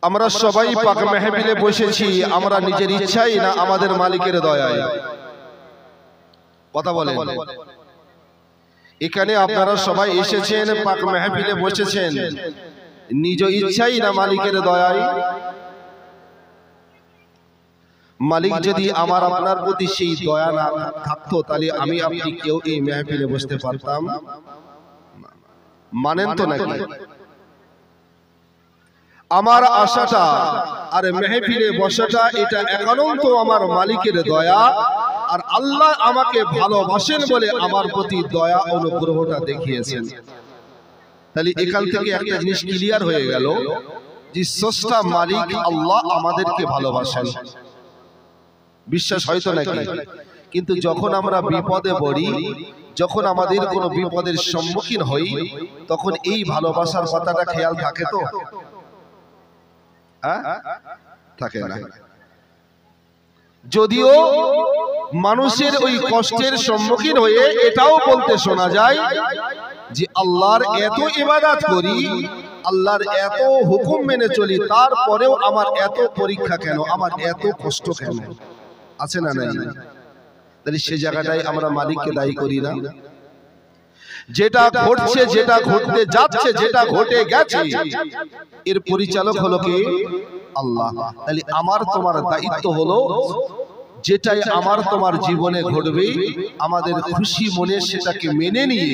আমরা সবাই পাক মাহফিলে বসেছি আমরা নিজের ইচ্ছাই না আমাদের মালিকের দয়ায়? কথা বলেন। এখানে আপনারা সবাই এসেছেন, পাক মাহফিলে বসেছেন, নিজ ইচ্ছাই না মালিকের দয়ায়? মালিক যদি আমার আপনার প্রতি সেই দয়া না থাকতো তাহলে আমি আপনি কেউ এই মাহফিলে বসতে পারতাম? মানেন তো নাকি? আমার আশাটা আর মাহফিলে বসাটা এটা একান্ত আমার মালিকের দয়া, আর আল্লাহ আমাকে ভালোবাসেন বলে আমার প্রতি দয়া অনুগ্রহটা দেখিয়েছেন। তাহলে এখান থেকে একটা জিনিস ক্লিয়ার হয়ে গেল যে স্রষ্টা মালিক আল্লাহ আমাদেরকে ভালোবাসেন। বিশ্বাস হয়তো নাকি? কিন্তু যখন আমরা বিপদে পড়ি, যখন আমাদের কোনো বিপদের সম্মুখীন হই, তখন এই ভালোবাসার কথাটা খেয়াল থাকে তো? থাকে না। যদিও মানুষের ওই কষ্টের সম্মুখীন হয়ে এটাও বলতে শোনা যায় যে আল্লাহর এত ইবাদত করি, আল্লাহর এত হুকুম মেনে চলি, তারপরেও আমার এত পরীক্ষা কেন, আমার এত কষ্ট কেন? আছে না নাই? তাহলে সে জায়গাটায় আমরা মালিককে দায়ী করি না? যেটা ঘটছে, যেটা ঘটতে যাচ্ছে, যেটা ঘটে গেছে, এর পরিচালক হলো কে? আল্লাহ। তাহলে আমার তোমার দায়িত্ব হলো যেটাই আমার তোমার জীবনে ঘটবে আমাদের খুশি মনে সেটাকে মেনে নিয়ে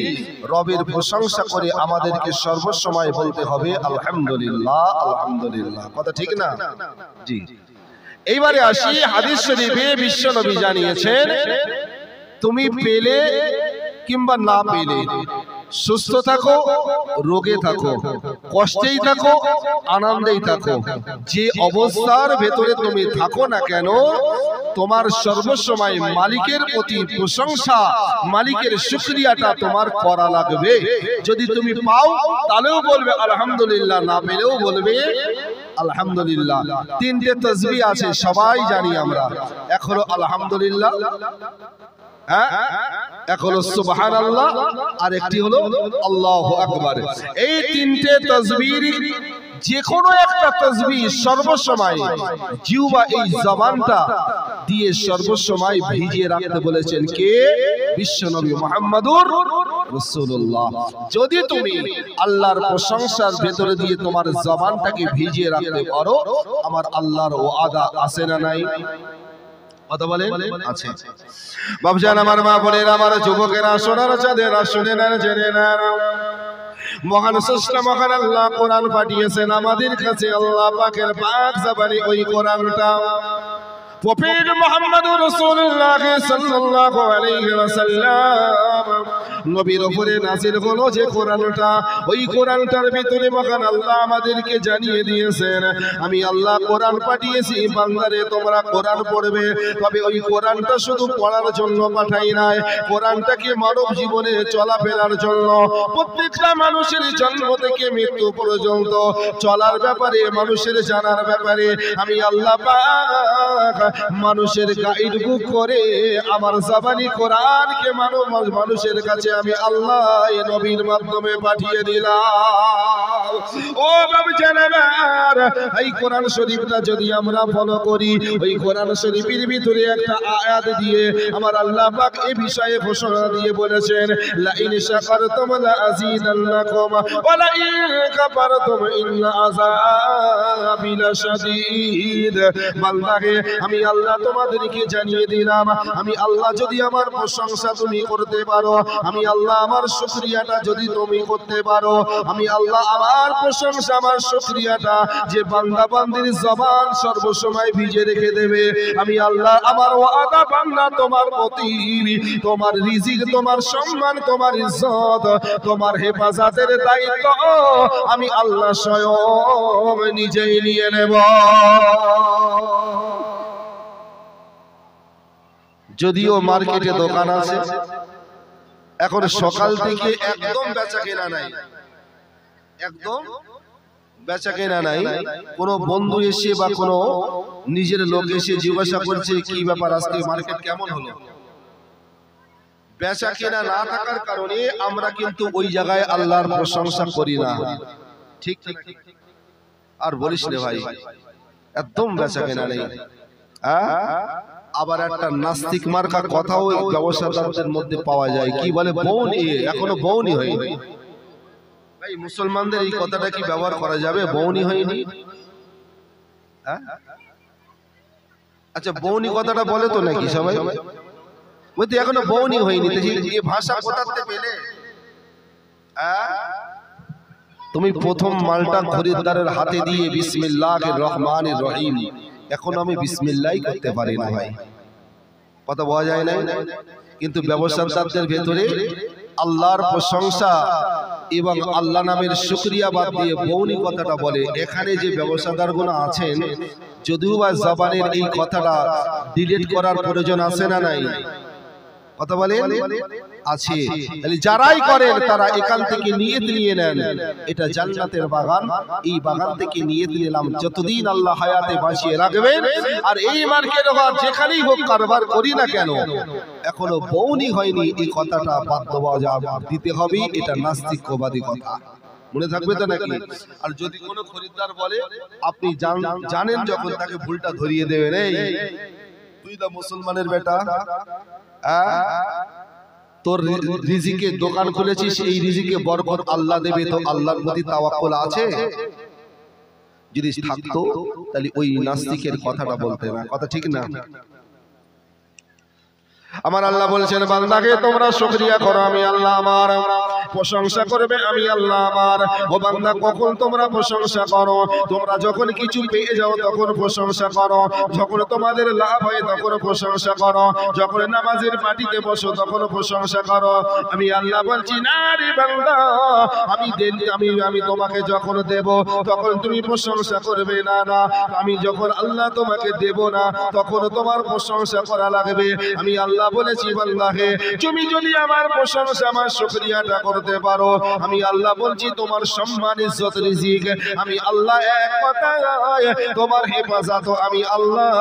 রবের প্রশংসা করে আমাদেরকে সর্বসময় বলতে হবে আলহামদুলিল্লাহ, আলহামদুলিল্লাহ। কথা ঠিক না? জি। এইবারে আসি হাদিস শরীফে বিশ্ব নবী জানিয়েছেন, তুমি পেলে কিংবা না পেলে, সুস্থ থাকো, রোগে থাকো, কষ্টেই থাকো, আনন্দেই থাকো, যে অবস্থার ভেতরে তুমি থাকো না কেন, তোমার সর্বসময় মালিকের প্রতি প্রশংসা, মালিকের শুকরিয়াটা তোমার করা লাগবে। যদি তুমি পাও তাহলেও বলবে আলহামদুলিল্লাহ, না পেলেও বলবে আলহামদুলিল্লাহ। তিনটে তাসবিহ আছে, সবাই জানি আমরা। এক হলো আলহামদুলিল্লাহ, এক হলো সুবহানাল্লাহ, আর একটি হলো আল্লাহু আকবার। এই তিনটে তাসবিহ, যে কোনো একটা তাসবিহ সর্বসময় জিহ্বা, এই জবানটা দিয়ে সর্বসময় ভিজিয়ে রাখতে বলেছেন কে? বিশ্বনবী মুহাম্মদুর রাসূলুল্লাহ। যদি তুমি আল্লাহর প্রশংসার ভেতরে দিয়ে তোমার জবানটাকে ভিজিয়ে রাখতে পারো, আমার আল্লাহর ওয়াদা আছে না নাই? কথা বলেন, আছে। বাবজান, আমার মা বোনেরা, আমার যুবকেরা, সোনার চাঁদেরা, শুনে নেন, জেনে নেন, মহান স্রষ্টা মহান আল্লাহ কোরআন পাঠিয়েছেন আমাদের কাছে। আল্লাহ পাকের পাক জবানে ওই কোরআনটা প্রফেট মুহাম্মদুর রাসূলুল্লাহ সাল্লাল্লাহু আলাইহি ওয়াসাল্লাম নবীর উপরে নাযিল হলো যে কোরআনটা, ওই কোরআনটার ভিতরে মহান আল্লাহ আমাদেরকে জানিয়ে দিয়েছেন, আমি আল্লাহ কোরআন পাঠিয়েছি বান্দারে, তোমরা কোরআন পড়বে। তবে ওই কোরআনটা শুধু পড়ার জন্য পাঠাই নাই, কোরআনটাকে মানব জীবনে চলাফেরার জন্য, প্রত্যেকটা মানুষের জন্ম থেকে মৃত্যু পর্যন্ত চলার ব্যাপারে, মানুষের জানার ব্যাপারে আমি আল্লাহ পাক মানুষের গাইড বুক করে আমার জবানি কোরআনকে মানুষের কাছে আমি আল্লাহ এই নবীর মাধ্যমে পাঠিয়ে দিলাম। ও বাবা জানেন, এই কোরআন শরীফটা যদি আমরা ফলো করি, ওই কোরআন শরীফের ভিতরে একটা আয়াত দিয়ে আমার আল্লাহ পাক এই বিষয়ে ঘোষণা দিয়ে বলেছেন, লা ইন শাকারতুম লা আযীদান্নাকুম ওয়া লা ইন কাফারতুম ইন্না আযাবি লাশাদীদ। বান্দাকে আমি আল্লাহ তোমাদেরকে জানিয়ে দিলাম, আমি আল্লাহ যদি আমার প্রশংসা তুমি করতে পারো, আমি আল্লাহ আমার শুকরিয়াটা যদি তুমি করতে পারো, আমি আল্লাহ আমার প্রশংসা, আমার শুকরিয়াটা যে বান্দা বান্দির জবান সর্বসময় ভিজে রেখে দেবে, আমি আল্লাহ আমার ওয়াদা বান্দা তোমার প্রতি, তোমার রিজিক, তোমার সম্মান, তোমার ইজ্জত, তোমার হেফাজতের দায়িত্ব আমি আল্লাহ স্বয়ং নিজেই নিয়ে নেব। যদিও মার্কেটে দোকান আছে, এখন সকাল থেকে একদম বেচা কেনা নাই, একদম বেচা কেনা নাই। কোনো বন্ধু এসে বা কোনো নিজের লোক এসে জিজ্ঞাসা করছে কি ব্যাপার, আজকে মার্কেট কেমন হলো? বেচা কেনা না থাকার কারণে আমরা কিন্তু ওই জায়গায় আল্লাহর প্রশংসা করি না। ঠিক ঠিক আর বলিস রে ভাই, একদম বেচা কেনা নেই। আবার একটা নাস্তিক মার্কা কথাও ব্যবসাদারদের মধ্যে পাওয়া যায়, কি বলে বউনি, এখনো বউনি হয়নি। ভাই মুসলমানদের এই কথাটা কি ব্যবহার করা যাবে, বউনি হয়নি? আচ্ছা বউনি কথাটা বলে তো নাকি সবাই? বলতে এখনো বউনি হয়নি, এই ভাষা কোথাতে পেলে? তুমি প্রথম মালটা খরিদ্দারের হাতে দিয়ে বিসমিল্লাহির রহমানির রহিম, এখন আমি বিসমিল্লাহই করতে পারি না ভাই, কথা বোঝা যায় না? কিন্তু ব্যবসাদারদের ভেতরে আল্লাহর প্রশংসা এবং আল্লাহ নামের শুকরিয়া বাদ দিয়ে বউনি কথাটা বলে। এখানে যে ব্যবসাদারগুলো আছেন, যদিও বা জবানের এই কথাটা ডিলিট করার প্রয়োজন আছে না নাই? কথা বলেন আছে। যারাই করেন তারা এখান থেকে নিয়ত নিয়ে নেন, এটা জান্নাতের বাগান, এই বাগান থেকে নিয়ত নিলাম যতদিন আল্লাহ হায়াতে বাঁচিয়ে রাখবেন। আর এই মার্কেট হোক যেখানেই হোক কারবার করি না কেন, এখনো বউনি হয়নি, এই কথাটা বাধ্যবাধকতা দিতে হবে। এটা নাস্তিকবাদী কথা, মনে থাকবে তো নাকি? আর যদি কোনো খরিদ্দার বলে, আপনি জানেন যখন তাকে ভুলটা ধরিয়ে দেবেন, এই তুই তো মুসলমানের বেটা, তোর রিজিকে দোকান খুলেছিস, এই রিজিকে বরকত আল্লাহ দেবে, তো আল্লাহর প্রতি তাওয়াক্কুল আছে? যদি থাকতো তাহলে ওই নাস্তিকের কথাটা বলতে না, কথা ঠিক না? আমার আল্লাহ বলেছেন বান্দাকে তোমরা শুকরিয়া করো, আমি আল্লাহ আমার প্রশংসা করবে, আমি আল্লাহ আমার। ও বান্দা কখন তোমরা প্রশংসা করো? তোমরা যখন কিছু পেয়ে যাও তখন প্রশংসা করো, যখন তোমাদের লাভ হয় তখন প্রশংসা করো, যখন নামাজের পাটিতে বসো তখন প্রশংসা করো। আমি আল্লাহ বলছি না রে বান্দা, আমি তোমাকে যখন দেব তখন তুমি প্রশংসা করবে না, না আমি যখন আল্লাহ তোমাকে দেব না তখন তোমার প্রশংসা করা লাগবে। আমি আল্লাহ বলেছি বান্দাকে তুমি যদি আমার প্রশংসা আমার শুকরিয়াটা করতে পারো, আমি আল্লাহ বলছি তোমার সম্মান ইজ্জত রিজিক আমি আল্লাহ এক কথায় তোমার হেফাজত আমি আল্লাহ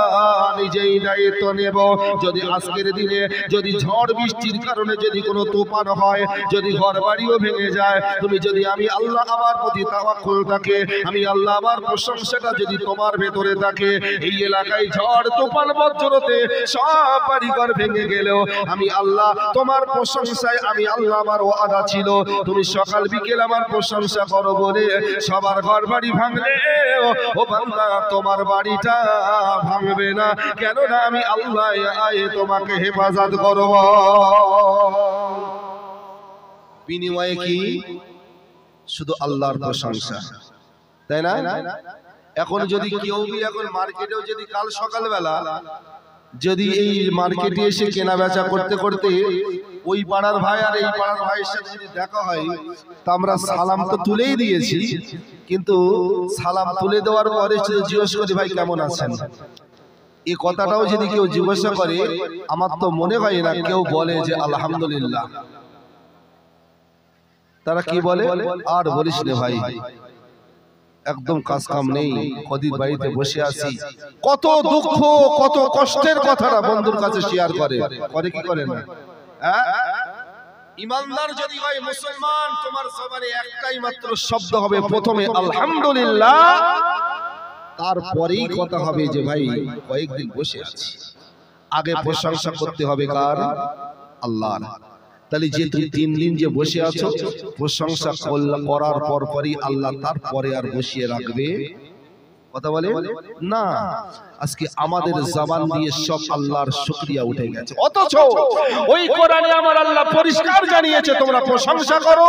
নিজেই দায়িত্ব নেব। যদি আজকের দিনে যদি ঝড় বৃষ্টির কারণে যদি কোনো তুফান হয়, যদি ঘরবাড়িও ভেঙে যায়, তুমি যদি আমি আল্লাহ আমার প্রতি তাওয়াক্কুল থাকে, আমি আল্লাহ আমার প্রশংসাটা যদি তোমার ভেতরে থাকে, এই এলাকায় ঝড় তুফান বজ্রতে সব বাড়িঘর ভেঙে গেলেও আমি আল্লাহ তোমার প্রশংসায় আমি আল্লাহ আমার ওয়াদা ছিল তুমি সকাল বিকেল আমার প্রশংসা করো বলে সবার ঘর বাড়ি ভাঙলে ও বান্দা তোমার বাড়িটা ভাঙবে না, কেননা আমি আল্লাহ তোমাকে হেফাজত করব। বিনিময়ে কি? শুধু আল্লাহর প্রশংসা, তাই না? এখন যদি কেউ এখন মার্কেটেও যদি কাল সকালবেলা যদি এই মার্কেটে এসে কেনা বেচা করতে করতে ওই পাড়ার ভাই আর এই পাড়ার ভাইয়ের সাথে যদি দেখা হয়, তা আমরা সালাম তো তুলেই দিয়েছি, কিন্তু সালাম তুলে দেওয়ার পরে জিজ্ঞেস করি ভাই কেমন আছেন, এই কথাটাও যদি কেউ জিজ্ঞাসা করে, আমার তো মনে হয় না কেউ বলে যে আলহামদুলিল্লাহ। তারা কি বলে? আর বলিস না ভাই, একদম কাজ কাম নেই, কদিন বাড়িতে বসে আছি, কত দুঃখ কত কষ্টের কথাটা বন্ধুর কাছে শেয়ার করে কি করে না? ইমানদার যদি হয় মুসলমান, তোমার জবানে একটাই মাত্র শব্দ হবে, প্রথমে আলহামদুলিল্লাহ, তারপরেই কথা হবে যে ভাই কয়েকদিন বসে আছি। আগে প্রশংসা করতে হবে কার? আল্লাহর। তাহলে যে তুমি 3 দিন যে বসে আছো, প্রশংসা করার পরই আল্লাহ তারপরে আর বসিয়ে রাখবে? কথা বলে না। আজকে আমাদের জবান দিয়ে সব আল্লাহর শুকরিয়া উঠে গেছে, অথচ ওই কোরআনে আমার আল্লাহ পরিষ্কার জানিয়েছে তোমরা প্রশংসা করো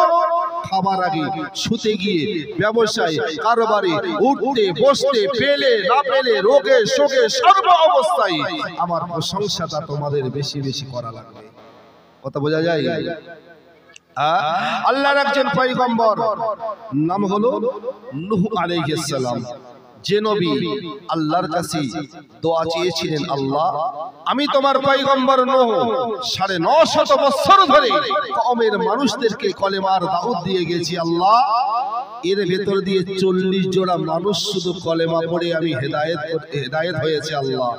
খাবার আগে, শুতে গিয়ে, ব্যবসায় কারবারে, উঠতে বসতে, পেলে না পেলে, রোগে শোকে, সর্ব অবস্থায় আমার প্রশংসাটা তোমাদের বেশি বেশি করা লাগবে। কথা বোঝা যায়? আল্লাহর একজন পয়গম্বর নাম হলো নূহ আলাইহিস সালাম, যে নবী আল্লাহর কাছে দোয়া চেয়েছিলেন, আল্লাহ আমি তোমার পয়গম্বর নূহ 950 বছর ধরে কওমের মানুষদেরকে কলেমার দাওয়াত দিয়ে গেছি, আল্লাহ এর ভেতর দিয়ে 40 জোড়া মানুষ শুধু কলেমা পড়ে আমি হেদায়েত হয়েছে, আল্লাহ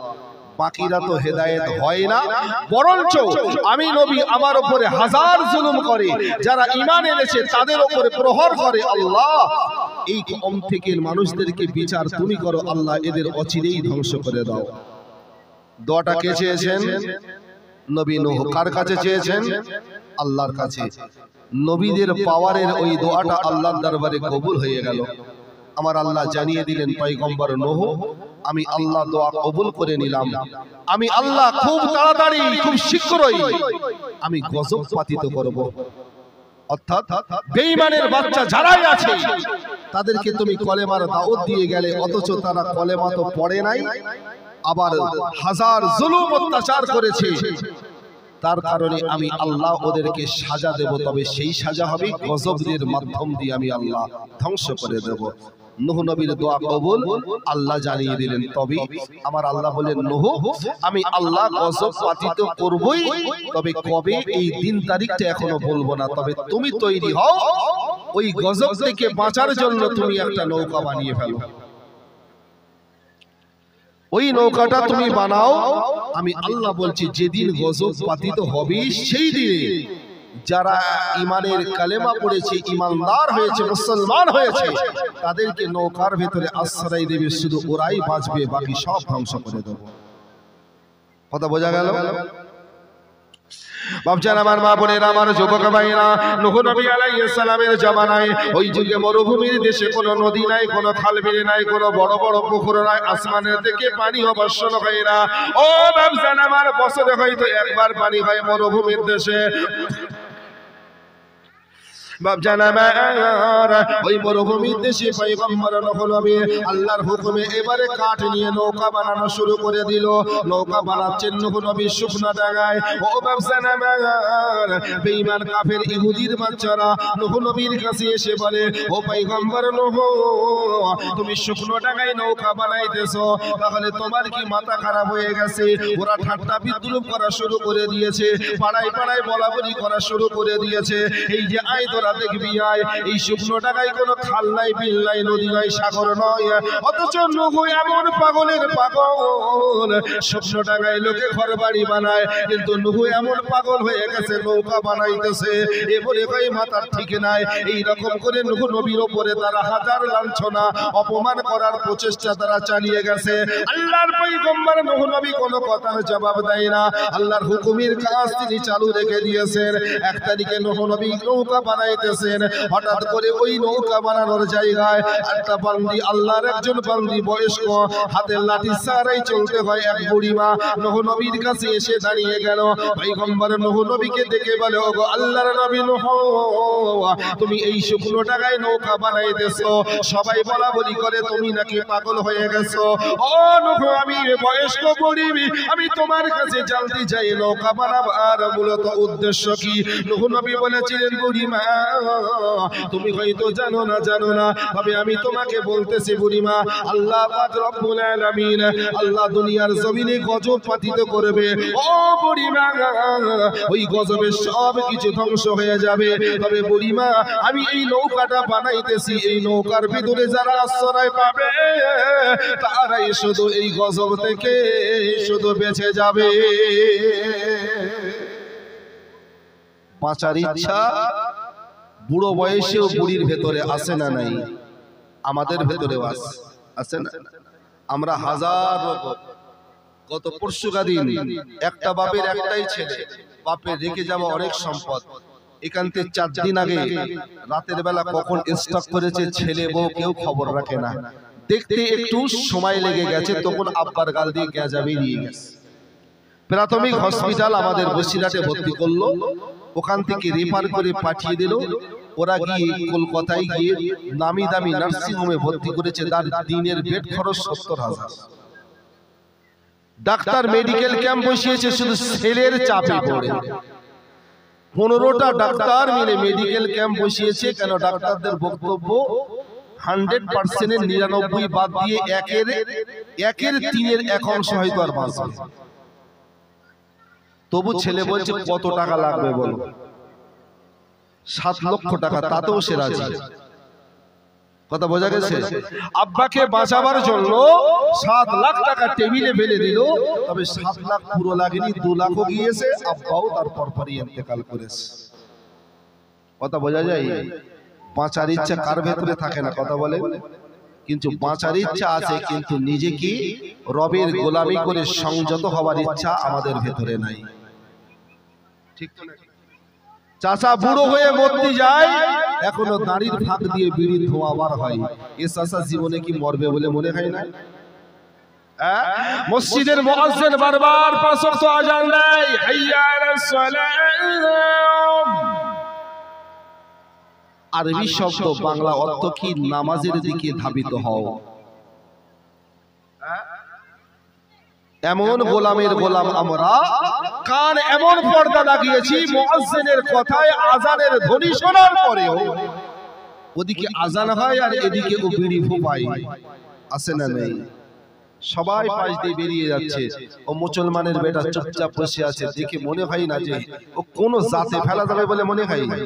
বাকিরা তো হেদায়েত হয় না, বরঞ্চ আমি নবী আমার উপরে হাজার জুলুম করে যারা ঈমান এনেছে তাদের উপরে প্রহার করে, আল্লাহ এই কম থেকে মানুষদেরকে বিচার তুমি করো আল্লাহ, এদের অচিরেই ধ্বংস করে দাও। দোয়াটা কে চেয়েছেন? নবী নূহ। কার কাছে চেয়েছেন? আল্লাহর কাছে। নবীদের পাওয়ারের ওই দোয়াটা আল্লাহর দরবারে কবুল হয়ে গেল। আমার আল্লাহ জানিয়ে দিলেন পয়গম্বর নূহ, আমি আল্লাহ দোয়া কবুল করে নিলাম। আমি আল্লাহ খুব তাড়াতাড়ি, খুব শীঘ্রই আমি গজব পাতিত করব। অর্থাৎ বেঈমানের বাচ্চা যারাই আছে তাদেরকে তুমি কলেমার দাওয়াত দিয়ে গেলে, অথচ তারা কলেমা তো পড়ে নাই, আবার হাজার জুলুম অত্যাচার করেছে। তার কারণে আমি আল্লাহ ওদেরকে সাজা দেব, তবে সেই সাজা হবে গজবের মাধ্যম দিয়ে আমি আল্লাহ ধ্বংস করে দেব। নূহ নবীর দোয়া কবুল, আল্লাহ জানিয়ে দিলেন। তবে আমার আল্লাহ বলেন, নূহ আমি আল্লাহ গজব পাতিত করবই, তবে কবে এই দিন তারিখটা এখনো বলবো না। তবে তুমি তৈরি হও, ওই গজব থেকে বাঁচার জন্য তুমি একটা নৌকা বানিয়ে ফেলো। ওই নৌকাটা তুমি বানাও। আমি আল্লাহ বলছি যেদিন গজব পাতিত হবে সেই দিনে যারা ইমানের কালেমা পড়েছে, ইমানদার হয়েছে, মুসলমান হয়েছে, তাদেরকে নৌকার ভেতরে আশ্রয় দেবে, শুধু ওরাই বাঁচবে, বাকি সব ধ্বংস করে দেব। কথা বোঝা গেল? বাপজান আমার, মা বোনেরা আমার, যুবক ভাইরা, নূহ নবী আলাইহিস সালামের জামানায় ওই যুগে মরুভূমির দেশে কোনো নদী নাই, কোনো খাল বিল নাই, কোনো বড় বড় পুকুর নাই, আসমানের থেকে পানি অবশ্যই হয় না। ও বাপজান আমার, বছরে হয়তো একবার পানি হয় মরুভূমির দেশে। বাপজান আমার, ওই মরুভূমির দেশে পয়গম্বর নূহ নবী আল্লাহর হুকুমে এবারে কাঠ নিয়ে নৌকা বানানো শুরু করে দিল। নৌকা বানাচ্ছেন নূহ নবী শুকনা ডাঙায়। ও বাপজান আমার, বেঈমান কাফের ইহুদির বাচ্চারা নূহ নবীর কাছে এসে বলে, ও পয়গম্বর নূহ, তুমি শুকনো ডাঙায় নৌকা বানাইতেছো, তাহলে তোমার কি মাথা খারাপ হয়ে গেছে? ওরা ঠাট্টা বিদ্রুপ করা শুরু করে দিয়েছে, পাড়ায় পাড়ায় বলাবলি করা শুরু করে দিয়েছে। এই যে আয় তোরা দেখবি আয়, এই শুকনো টাকায় কোনো খাল নাই, বিল নাই, নদী নাই, সাগর নয়, অথচ নূহ এমন পাগলের পাগল, শুকনো টাকায় লোকে ঘর বাড়ি বানায়, কিন্তু নূহ এমন পাগল হয়ে গেছে নৌকা বানাইতেছে। এবারে ভাই মাথার ঠিক নাই। এই রকম করে নূহ নবীর উপরে তারা হাজার লাঞ্ছনা অপমান করার প্রচেষ্টা তারা চালিয়ে গেছে। আল্লাহর পয়গম্বর নূহ নবী কোনো কথার জবাব দেয় না, আল্লাহর হুকুমের কাজ তিনি চালু রেখে দিয়েছেন। এক তারিখে নূহ নবী নৌকা বানাই, হঠাৎ করে ওই নৌকা বানানোর জায়গায় একটা বান্দি, আল্লাহর একজন বান্দি বয়স্ক, হাতের লাঠি ছাড়াই চলতে হয়, এক বুড়িমা নূহ নবীর কাছে এসে দাঁড়িয়ে গেল। পয়গম্বর নূহ নবীকে দেখে বলে, ওগো আল্লাহর নবী নূহ, তুমি এই শুকনো টাকায় নৌকা বানাইতেছো, সবাই বলা বলি করে তুমি নাকি পাগল হয়ে গেছো। ও নূহ, আমি বয়স্ক বুড়ি, আমি তোমার কাছে জানতে চাই নৌকা বানাবার মূলত উদ্দেশ্য কি? নূহ নবী বলেছিলেন, বুড়িমা তুমি হয়তো জানো না, তবে আমি তোমাকে বলতেছি বুড়িমা, আল্লাহ পাক রব্বুল আলামিন, আল্লাহ দুনিয়ার জমিনে গজব পাতিত করবে। ও বুড়িমা, ওই গজবে সব কিছু ধ্বংস হয়ে যাবে। তবে বুড়িমা, আমি এই নৌকাটা বানাইতেছি, এই নৌকার ভিতরে যারা আশ্রয় পাবে তারাই শুধু এই গজব থেকে শুধু বেঁচে যাবে। বাঁচার ইচ্ছা বুড়ো বয়সেও বুড়ির ভেতরে আসে না নাই? আমাদের ভেতরেও আছে না? আমরা হাজার, গত পরশুকা দিন একটা বাপের একটাই ছেলে, বাপের রেখে যাওয়া অনেক সম্পদ, এখান থেকে 4 দিন আগে রাতের বেলা কখন স্টক করেছে ছেলে বউ কেউ খবর রাখে না। দেখতে একটু সময় লেগে গেছে, তখন আব্বার গাল দিয়ে গেজা বেরিয়ে গেছে। প্রাথমিক হসপিটাল আমাদের বসিরহাটে ভর্তি করলো, ওখান থেকে রেফার করে পাঠিয়ে দিল। ওরা গিয়ে কলকাতায় গিয়ে নামি দামি নার্সিং হোমে ভর্তি করেছে, তার দিনের বেড খরচ 70,000। ডাক্তার মেডিকেল ক্যাম্প বসিয়েছে শুধু ছেলের চাপে পড়ে। 15টা ডাক্তার মিলে মেডিকেল ক্যাম্প বসিয়েছে। কেন? ডাক্তারদের বক্তব্য 100% 99 বাদ দিয়ে একের 3 এক অংশ হয়তো আর বাঁচবে। তবু ছেলে বলছে কত টাকা লাগবে বলো? 7 লক্ষ টাকা, তাতেও সে রাজি। কথা বোঝা গেছে? আব্বাকে বাঁচাবার জন্য 7 লাখ টাকা টেবিলে ফেলে দিল। তবে 7 লাখ পুরো লাগেনি, 2 লাখও গিয়েছে, আব্বাও তার পরপরই ইন্তেকাল করেছে। কথা বোঝা যায়? বাঁচার ইচ্ছা কার ভেতরে থাকে না কথা বলে? কিন্তু বাঁচার ইচ্ছা আছে, কিন্তু নিজেকে রবের গোলামি করে সংযত হওয়ার ইচ্ছা আমাদের ভেতরে নাই। ঠিক তো? চাচা বুড়ো হয়ে মরতে যায়, এখনো দাড়ির ফাঁক দিয়ে বিড়ির ধোঁয়া বার হয়। এ চাচা জীবনে কি মরবে বলে মনে হয় না? মসজিদের মুয়াজ্জিন বারবার 5 ওয়াক্ত আযান দেয়, হাইয়া আলাস সালাম। আরবি শব্দ, বাংলা অর্থ কি? নামাজের দিকে ধাবিত হও। এমন গোলামের গোলাম আমরা, কান এমন পর্দা লাগিয়েছি মুয়াজ্জিনের কথায় আযানের ধ্বনি শোনার পরেও ওদিকে আযান হয় আর এদিকে ও বিড়ি ফুপায়। আছে না নেই? সবাই পাশ দিয়ে বেরিয়ে যাচ্ছে, ও মুসলমানের বেটা চুপচাপ বসে আছে। দেখে মনে হয় না যে ও কোন জাতে ফেলা যাবে বলে মনে হয় না।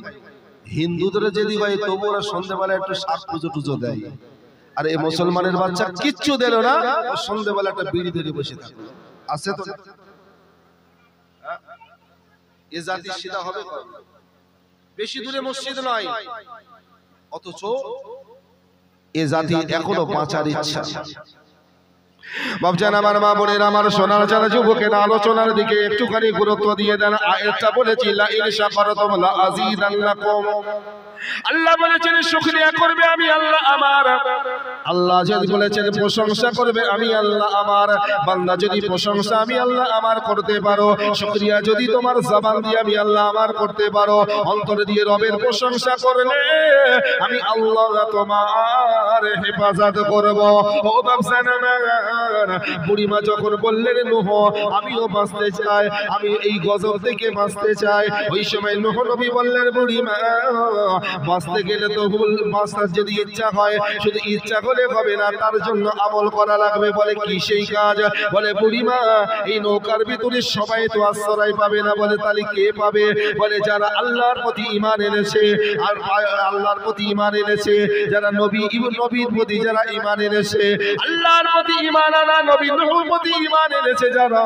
হিন্দুদের যদি হয় তবু ওরা সন্ধ্যেবেলা একটু শাক পুজো টুজো দেয়, আর এই মুসলমানের বাচ্চা কিচ্ছু দিল না, ও সন্ধ্যেবেলা একটা বিড়ি ধরে বসে থাকে। আছে তো? এ জাতি সিধা হবে? বেশি দূরে মসজিদ নয়, অথচ এ জাতি এখনো বাঁচার ইচ্ছা। বাবজান আমার, মা বোনের আমার, সোনার যারা যুবকেরা, আলোচনার দিকে একটুখানি গুরুত্ব দিয়ে দেন। আয়াতটা বলেছি লা ইন শাকারতুম লা আযীদান্নাকুম। আল্লাহ বলেছেন শুকরিয়া করবে আমি আল্লাহ আমার। আল্লাহ যদি বলেছেন প্রশংসা করবে আমি আল্লাহ আমার। বান্দা যদি প্রশংসা আমি আল্লাহ আমার করতে পারো, শুকরিয়া যদি তোমার জবান দিয়ে আমি আল্লাহ আমার করতে পারো, অন্তর দিয়ে রবের প্রশংসা করলে আমি আল্লাহ তোমার হেফাজত করব। ও বাবজান আমার, বুড়িমা যখন বললেন নূহ আমিও বাঁচতে চাই, আমি এই গজব থেকে বাঁচতে চাই, ওই সময় নূহ নবী বললেন বুড়িমা বাঁচতে গেলে তো বাঁচার যদি ইচ্ছা হয়, শুধু ইচ্ছা হলে হবে না, তার জন্য আমল করা লাগবে। বলে কি সেই কাজ? বলে বুড়িমা এই নৌকার ভিতরে সবাই তো আশ্রয় পাবে না। বলে তাহলে কে পাবে? বলে যারা আল্লাহর প্রতি ঈমান এনেছে, আর আল্লাহর প্রতি ঈমান এনেছে, যারা নবীর প্রতি যারা ঈমান এনেছে, আল্লাহর প্রতি ঈমান আনা, নবীর প্রতি ঈমান এনেছে যারা,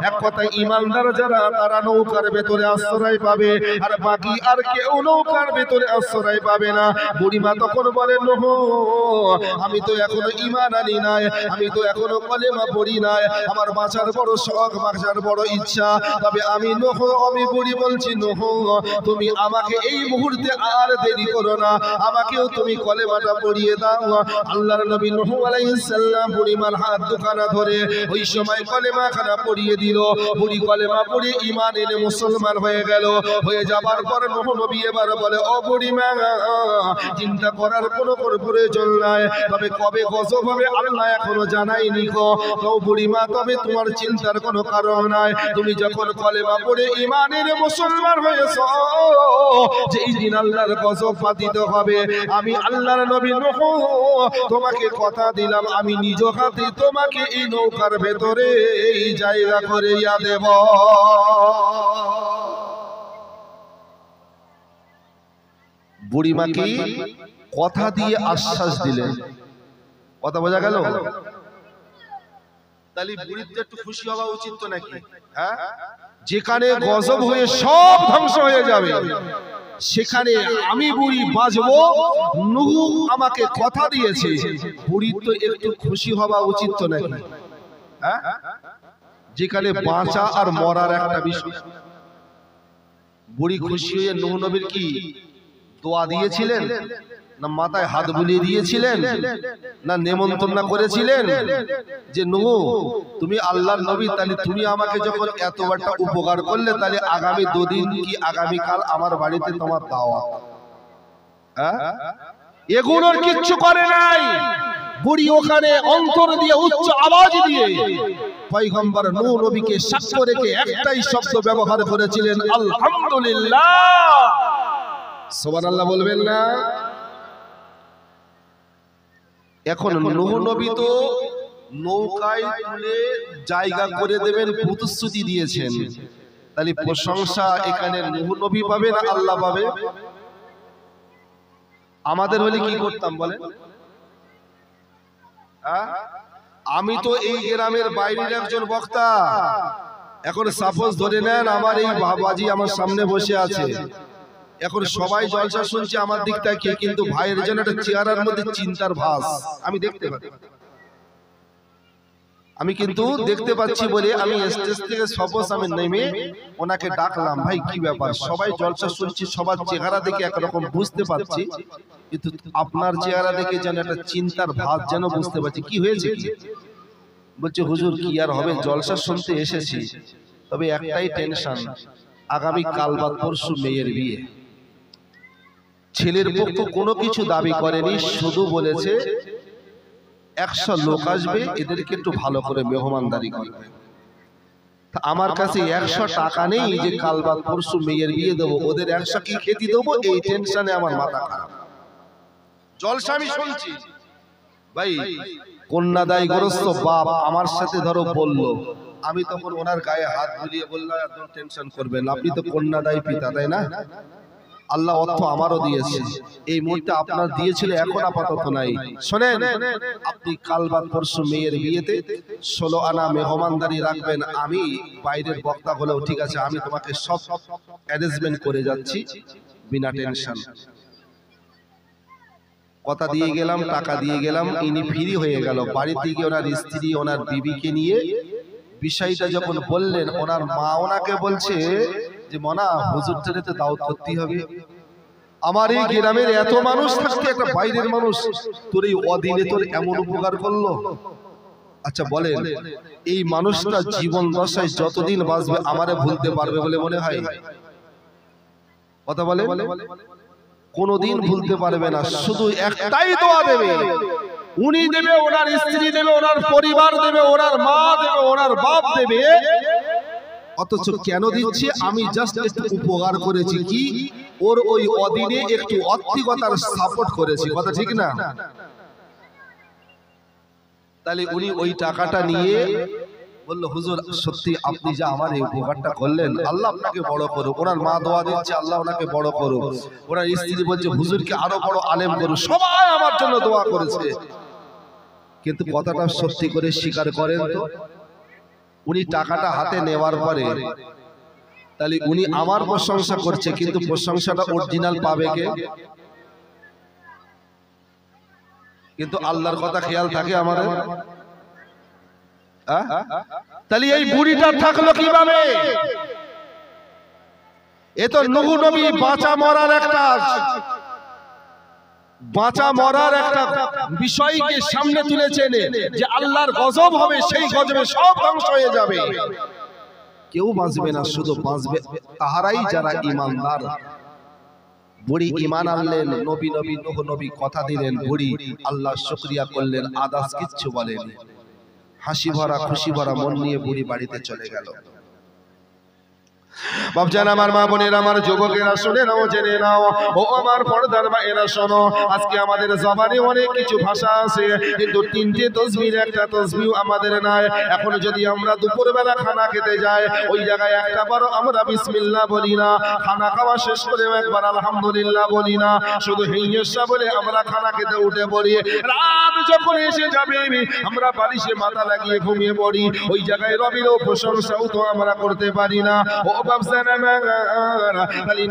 এক কথায় ঈমানদার যারা, তারা নৌকার ভেতরে আশ্রয় পাবে, আর বাকি আর কেউ নৌকার ভেতরে আশ্রয় পাবে না। বুড়িমা তখন বলেন নূহ আমি তো এখনো ঈমান আনি নাই, আমি তো এখনো কলেমা পড়ি নাই, আমার বাঁচার বড় শখ, বাঁচার বড় ইচ্ছা। তবে আমি নূহ, আমি বুড়ি বলছি নূহ তুমি আমাকে এই মুহূর্তে আর দেরি করো না, আমাকেও তুমি কলেমাটা পড়িয়ে দাও। আল্লাহর নবী নূহ আলাইহিস সালাম বুড়িমার হাত দুখানা ধরে ওই সময় কলেমাখানা পড়িয়ে দিল। বুড়ি কলেমা পড়ে ঈমান এনে মুসলমান হয়ে গেল। হয়ে যাবার পর নূহ নবী এবার বলে ও বুড়িমা চিন্তা করার কোনো প্রয়োজন নাই, তবে কবে গজব হবে আল্লাহ এখনো জানাইনি গো। ও বুড়িমা তবে তোমার চিন্তার কোনো কারণ নাই, তুমি যখন কলেমা পড়ে ঈমান এনে মুসলমান হয়েছো, যেই দিন আল্লাহর গজব পাতিত হবে, আমি আল্লাহর নবী নূহ তোমাকে কথা দিলাম আমি নিজ হাতে তোমাকে এই নৌকার ভেতরে এই জায়গা করে দেব। বুড়িমাকে কথা দিয়ে আশ্বাস দিলেন। কথা বোঝা গেল? তাহলে বুড়ির তো একটু খুশি হওয়া উচিত তো নাকি? হ্যাঁ, যেখানে গজব হয়ে সব ধ্বংস হয়ে যাবে সেখানে আমি বুড়ি বাঁচবো, নূহ আমাকে কথা দিয়েছে, বুড়ির তো একটু খুশি হওয়া উচিত তো নাকি? হ্যাঁ, যেখানে বাঁচা আর মরার একটা বিষয়। বুড়ি খুশি হয়ে নূহ নবীর কি দোয়া দিয়েছিলেন, না মাথায় হাত বুলিয়ে দিয়েছিলেন, না নেমন্তন্ন করেছিলেন যে নূহ তুমি আল্লাহর নবী, তাহলে তুমি আমাকে যখন এত একটা উপকার করলে, তাহলে আগামী 2 দিন কি আগামীকাল আমার বাড়িতে তোমার দাওয়াত। হ্যাঁ, এগুলোর কিচ্ছু করে নাই। বুড়ি ওখানে অন্তর দিয়ে উচ্চ আওয়াজ দিয়ে পয়গম্বর নূহ নবীকে সাক্ষ্য রেখে একটাই শব্দ ব্যবহার করেছিলেন, আলহামদুলিল্লাহ। সুবহানাল্লাহ বলবেন না? এখন নূহ নবী তো নৌকায় তুলে জায়গা করে দেবেন প্রতিশ্রুতি দিয়েছেন, তাহলে প্রশংসা এখানে নূহ নবী পাবে না আল্লাহ পাবে? আমাদের হলে কি করতাম বলেন? আমি তো এই গ্রামের বাইরের একজন বক্তা, এখন সাপোজ ধরে নেন আমার এই বাবাজি আমার সামনে বসে আছে, এখন সবাই জলসা শুনছে আমার দিক থেকে, কিন্তু ভাইয়ের জন্য একটা চেহারার মধ্যে চিন্তার ভাস আমি দেখতে পাচ্ছি। আমি কিন্তু দেখতে পাচ্ছি বলে আমি স্টেজ থেকে সপোজ আমি নেমে ওনাকে ডাকলাম, ভাই কি ব্যাপার? সবাই জলসা শুনছি, সবার চেহারা দেখে একরকম বুঝতে পারছি, কিন্তু আপনার চেহারা দেখে যেন একটা চিন্তার ভাস যেন বুঝতে পারছি। কি হয়েছে? কি বলছে, হুজুর কি আর হবে, জলসা শুনতে এসেছি, তবে একটাই টেনশন, আগামী কাল বাদ পরশু মেয়ের বিয়ে। ছেলের পক্ষ কোনো কিছু দাবি করেনি, শুধু বলেছে 100 লোক আসবে, এদেরকে একটু ভালো করে মেহমানদারি করবে। আমার কাছে 100 টাকা নেই যে কাল বাদ পরশু মেয়ের বিয়ে দেবো, ওদের 100 কি খেতে দেবো, এই টেনশনে আমার মাথা খারাপ। জলসা আমি শুনছি, ভাই কন্যাদায়ী গ্রস্ত বাপ আমার সাথে ধরো বললো, আমি তখন ওনার গায়ে হাত বুলিয়ে বললাম, এত টেনশন করবেন, আপনি তো কন্যাদায়ী পিতা, তাই না? আল্লাহ অর্থ আমারও দিয়েছে, এই মুহূর্তে আপনার দিয়েছিল, এখন আপাতত নাই। শোনেন, আপনি কাল বাদ পরশু মেয়ের বিয়েতে 16 আনা মেহমানদারি রাখবেন, আমি বাইরের বক্তা হলেও ঠিক আছে, আমি তোমাকে সব অ্যারেঞ্জমেন্ট করে যাচ্ছি বিনা টেনশন। কথা দিয়ে গেলাম, টাকা দিয়ে গেলাম, ইনি ফ্রি হয়ে গেল। বাড়িতে গিয়ে ওনার স্ত্রী ওনার বিবিকে নিয়ে বিষয়টা যখন বললেন, ওনার মা ওনাকে বলছে যে মনা, হুজুরটারে তো দাওয়াত করতে হবে, আমার এই গ্রামের এত মানুষ থাকতে একটা বাইরের মানুষ তোর এই অদিনে তোর এমন উপকার করলো। আচ্ছা বলেন, এই মানুষটা জীবন দশায় যতদিন বাঁচবে আমারে ভুলতে পারবে বলে মনে হয়? কথা বলে, কোনদিন ভুলতে পারবে না। শুধু একটাই দোয়া দেবে, উনি দেবে, ওনার স্ত্রী দেবে, ওনার পরিবার দেবে, ওনার মা দেবে, ওনার বাপ দেবে। অথচ কেন দিচ্ছে? আমি জাস্ট একটু উপকার করেছি, কি ওর ওই অদিনে একটু অত্যাধিকতার সাপোর্ট করেছি। কথা ঠিক না? তাহলে উনি ওই টাকাটা নিয়ে বললো, হুজুর সত্যি আপনি যা আমার এই উপকারটা করলেন, আল্লাহ আপনাকে বড় করুক। ওনার মা দোয়া দিচ্ছে, আল্লাহ ওনাকে বড় করুক। ওনার স্ত্রী বলছে, হুজুরকে আরো বড় আলেম করুক। সবাই আমার জন্য দোয়া করেছে, কিন্তু কথাটা সত্যি করে স্বীকার করেন তো, উনি টাকাটা হাতে নেওয়ার পরে তাহলে উনি আমার প্রশংসা করছে, কিন্তু প্রশংসাটা অরিজিনাল পাবে কে? কিন্তু আল্লাহর কথা খেয়াল থাকে আমাদের। তাহলে এই বুড়িটা থাকলো কিভাবে? এ তো নূহ নবী বাঁচা মরার একটা বিষয়কে সামনে তুলেছেন, যে আল্লাহর গজব হবে, সেই গজবে সব ধ্বংস হয়ে যাবে, কেউ বাঁচবে না, শুধু বাঁচবে তাহারাই যারা ঈমানদার। বুড়ি ঈমান আনলেন, নবী নূহ নবী কথা দিলেন, বুড়ি আল্লাহ শুকরিয়া করলেন, আদাস কিচ্ছু বলেন, হাসি ভরা খুশি ভরা মন নিয়ে বুড়ি বাড়িতে চলে গেল। বাপজান, আমার মা বোনের, আমার যুবকেরা শুনে নাও, জেনে নাও, ও আমার পর্দার মায়েরা শোনো, আজকে আমাদের জবানে অনেক কিছু ভাষা আছে, কিন্তু 3টে তাসবিহ একটা তাসবিহ আমাদের নাই। এখন যদি আমরা দুপুরবেলা খানা খেতে যাই, ওই জায়গায় একটা বারো আমরা বিসমিল্লাহ বলি না, খানা খাওয়া শেষ করে একবার আলহামদুলিল্লাহ বলি না, শুধু হিংসা বলে আমরা খানা খেতে উঠে পড়ি। রাত যখন এসে যাবে আমরা বালিশে মাথা লাগিয়ে ঘুমিয়ে পড়ি, ওই জায়গায় রবিরও প্রশংসাও তো আমরা করতে পারি না। ও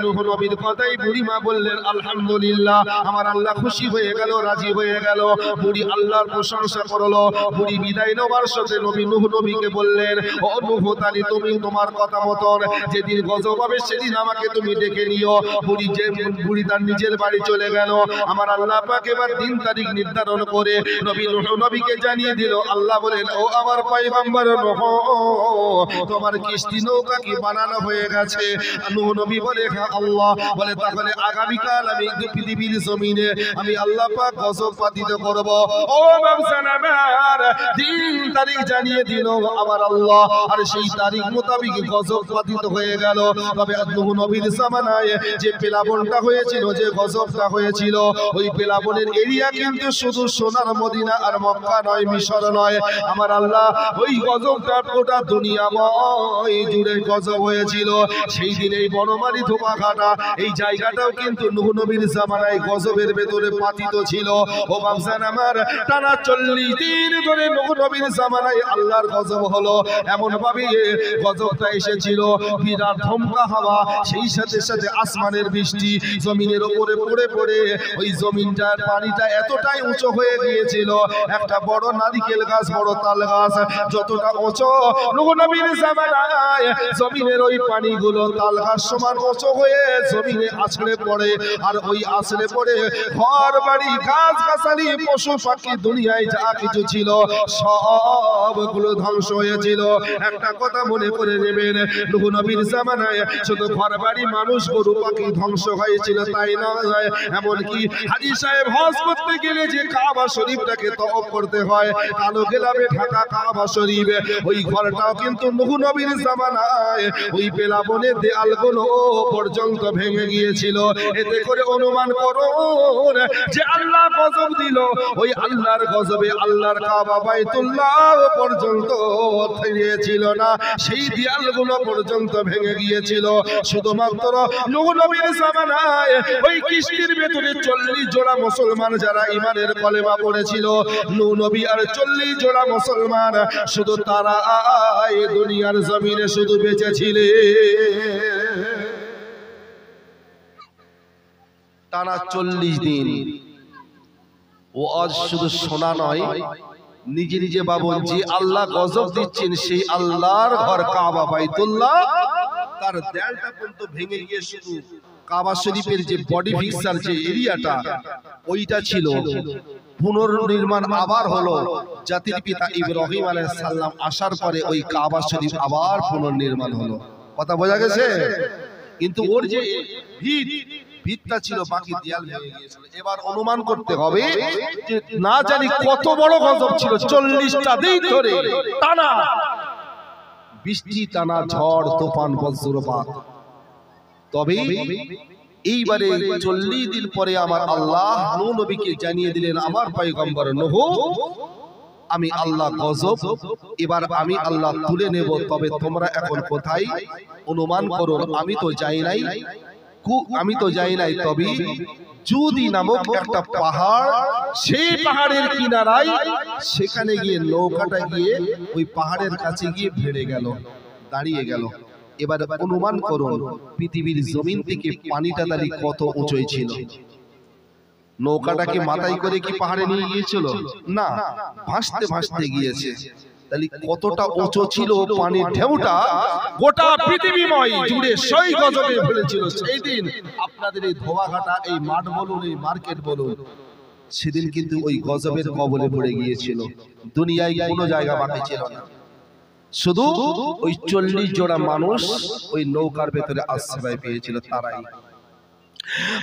নূহ নবীর কথাই বুড়িমা বললেন আলহামদুলিল্লাহ, আমার আল্লাহ খুশি হয়ে গেল, রাজি হয়ে গেল। বুড়ি আল্লাহর প্রশংসা করলো। বুড়ি বিদায় নেওয়ার সাথে নবী নূহ নবীকে বললেন, ও নূহ, তাহলে তুমি তোমার কথা মতন যেদিন গজব হবে সেদিন আমাকে তুমি ডেকে নিও। বুড়ি তার নিজের বাড়ি চলে গেল। আমার আল্লাহ পাক এবার দিন তারিখ নির্ধারণ করে নবী নূহ নবীকে জানিয়ে দিল। আল্লাহ বলেন, ও আমার পয়গম্বর নূহ, তোমার কিস্তি নৌকা কি বানানো হয়ে গেছে? নূহ নবী বলে, হ্যাঁ আল্লাহ। বলে, তাহলে আগামীকাল আমি পৃথিবীর জমিনে আমি আল্লাহ পাক গজব পাতিত করব। ও বাবজান আমার, দিন তারিখ জানিয়ে দিল আমার আল্লাহ, আর সেই তারিখ মোতাবেক গজব পাতিত হয়ে গেল। তবে নূহ নবীর জামানায় যে প্লাবনটা হয়েছিল, যে গজবটা হয়েছিল, ওই প্লাবনের এরিয়া কিন্তু শুধু সোনার মদিনা আর মক্কা নয়, মিশর নয়। আমার আল্লাহ ওই গজবটা গোটা দুনিয়াময় জুড়ে গজব হয়েছিল। করেছিল। সেই দিন এই বনমালী ধোপাঘাটা এই জায়গাটাও কিন্তু নূহ নবীর জামানায় গজবের ভেতরে পাতিত ছিল। ও বাপজান আমার, টানা 40 দিন ধরে নূহ নবীর জামানায় আল্লাহর গজব হলো। এমন ভাবে গজবটা এসেছিল, বিরাট ধমকা হাওয়া, সেই সাথে সাথে আসমানের বৃষ্টি জমিনের উপরে পড়ে পড়ে ওই জমিনটার পানিটা এতটাই উঁচু হয়ে গিয়েছিল, একটা বড় নারিকেল গাছ, বড় তাল গাছ যতটা উঁচু, নূহ নবীর জামানায় জমিনের ওই পানিগুলো তাল গাছ সমান উঁচু হয়ে জমিনে আছড়ে পড়ে। আর ওই আছড়ে পড়ে ঘর বাড়ি গাছ গাছালি পশু পাখি দুনিয়ায় যা কিছু ছিল সবগুলো ধ্বংস হয়েছিল। একটা কথা মনে করে নেবেন, নূহ নবীর জামানায় শুধু ঘর বাড়ি মানুষ গরু পাখি ধ্বংস হয়েছিল তাই নয়, এমনকি হাজী সাহেব হজ করতে গেলে যে কাবা শরীফটাকে তওয়াফ করতে হয়, কালো গেলাবে ঢাকা কাবা শরীফ, ওই ঘরটাও কিন্তু নূহ নবীর জামানায় ওই বেলাবনের দেয়ালগুলো পর্যন্ত ভেঙে গিয়েছিল। এতে করে অনুমান করুন যে আল্লাহ গজব দিল, ওই আল্লাহর গজবে আল্লাহর কাবা বাইতুল্লাহ পর্যন্ত থেমেছিল না, সেই দেয়ালগুলো পর্যন্ত ভেঙে গিয়েছিল। শুধুমাত্র নূহ নবীর জামানায় ওই কিস্তির ভেতরে 40 জোড়া মুসলমান যারা ঈমানের কলেমা পড়েছিল, নূহ নবী আর 40 জোড়া মুসলমান, শুধু তারা এই দুনিয়ার জমিনে শুধু বেঁচে ছিলেন। টানা 40 দিন। ও আজ শুধু শোনা নয়, নিজে নিজে ভাবুন, যে আল্লাহ গজব দিচ্ছেন সেই আল্লাহর ঘর কাবা বাইতুল্লাহ, তার দেয়ালটা পর্যন্ত ভেঙে গিয়ে শুধু কাবা শরীফের যে বডি ফিক্সার যে এরিয়াটা ওইটা ছিল, পুনর্নির্মাণ আবার হলো। জাতির পিতা ইব্রাহিম আলাইহিস সালাম আসার পরে ওই কাবা শরীফ আবার পুনর্নির্মাণ হলো। কথা বোঝা গেছে? কিন্তু ওর যে ভিতটা ছিল বাকি দেয়াল ভেঙে গিয়েছিল। এবার অনুমান করতে হবে যে না জানি কত বড় গজব ছিল, 40টা দিন ধরে টানা বৃষ্টি, টানা ঝড়, তুফান, বজ্রপাত। তবে এইবারে 40 দিন পরে আমার আল্লাহ নূহ নবীকে জানিয়ে দিলেন, আমার পয়গম্বর নূহ, আমি আল্লাহ গজব এবার আমি আল্লাহ তুলে নেব, তবে তোমরা এখন কোথায় অনুমান করো। আমি তো যাই নাই, তবে জুদি নামক একটা পাহাড়, সেই পাহাড়ের কিনারায় সেখানে গিয়ে নৌকাটা গিয়ে ওই পাহাড়ের কাছে গিয়ে ভিড়ে গেল, দাঁড়িয়ে গেল। এবার অনুমান করুন পৃথিবীর জমিন থেকে পানিটা দাঁড়িয়ে কত উঁচুই ছিল। নৌকাটাকে মাথায় করে কি পাহাড়ে নিয়ে গিয়েছিল? না, ভাসতে ভাসতে গিয়েছে। তাহলে কতটা উঁচু ছিল পানির ঢেউটা, গোটা পৃথিবীময় জুড়ে সেই গজবে ফেলেছিল। সেই দিন আপনাদের এই ধোয়াঘাটা, এই মাঠ বলুন, এই মার্কেট বলুন, সেদিন কিন্তু ওই গজবের কবলে পড়ে গিয়েছিল। দুনিয়ায় কোনো জায়গা বাকি ছিল না, শুধু ওই 40 জোড়া মানুষ ওই নৌকার ভেতরে আশ্রয় পেয়েছিল, তারাই।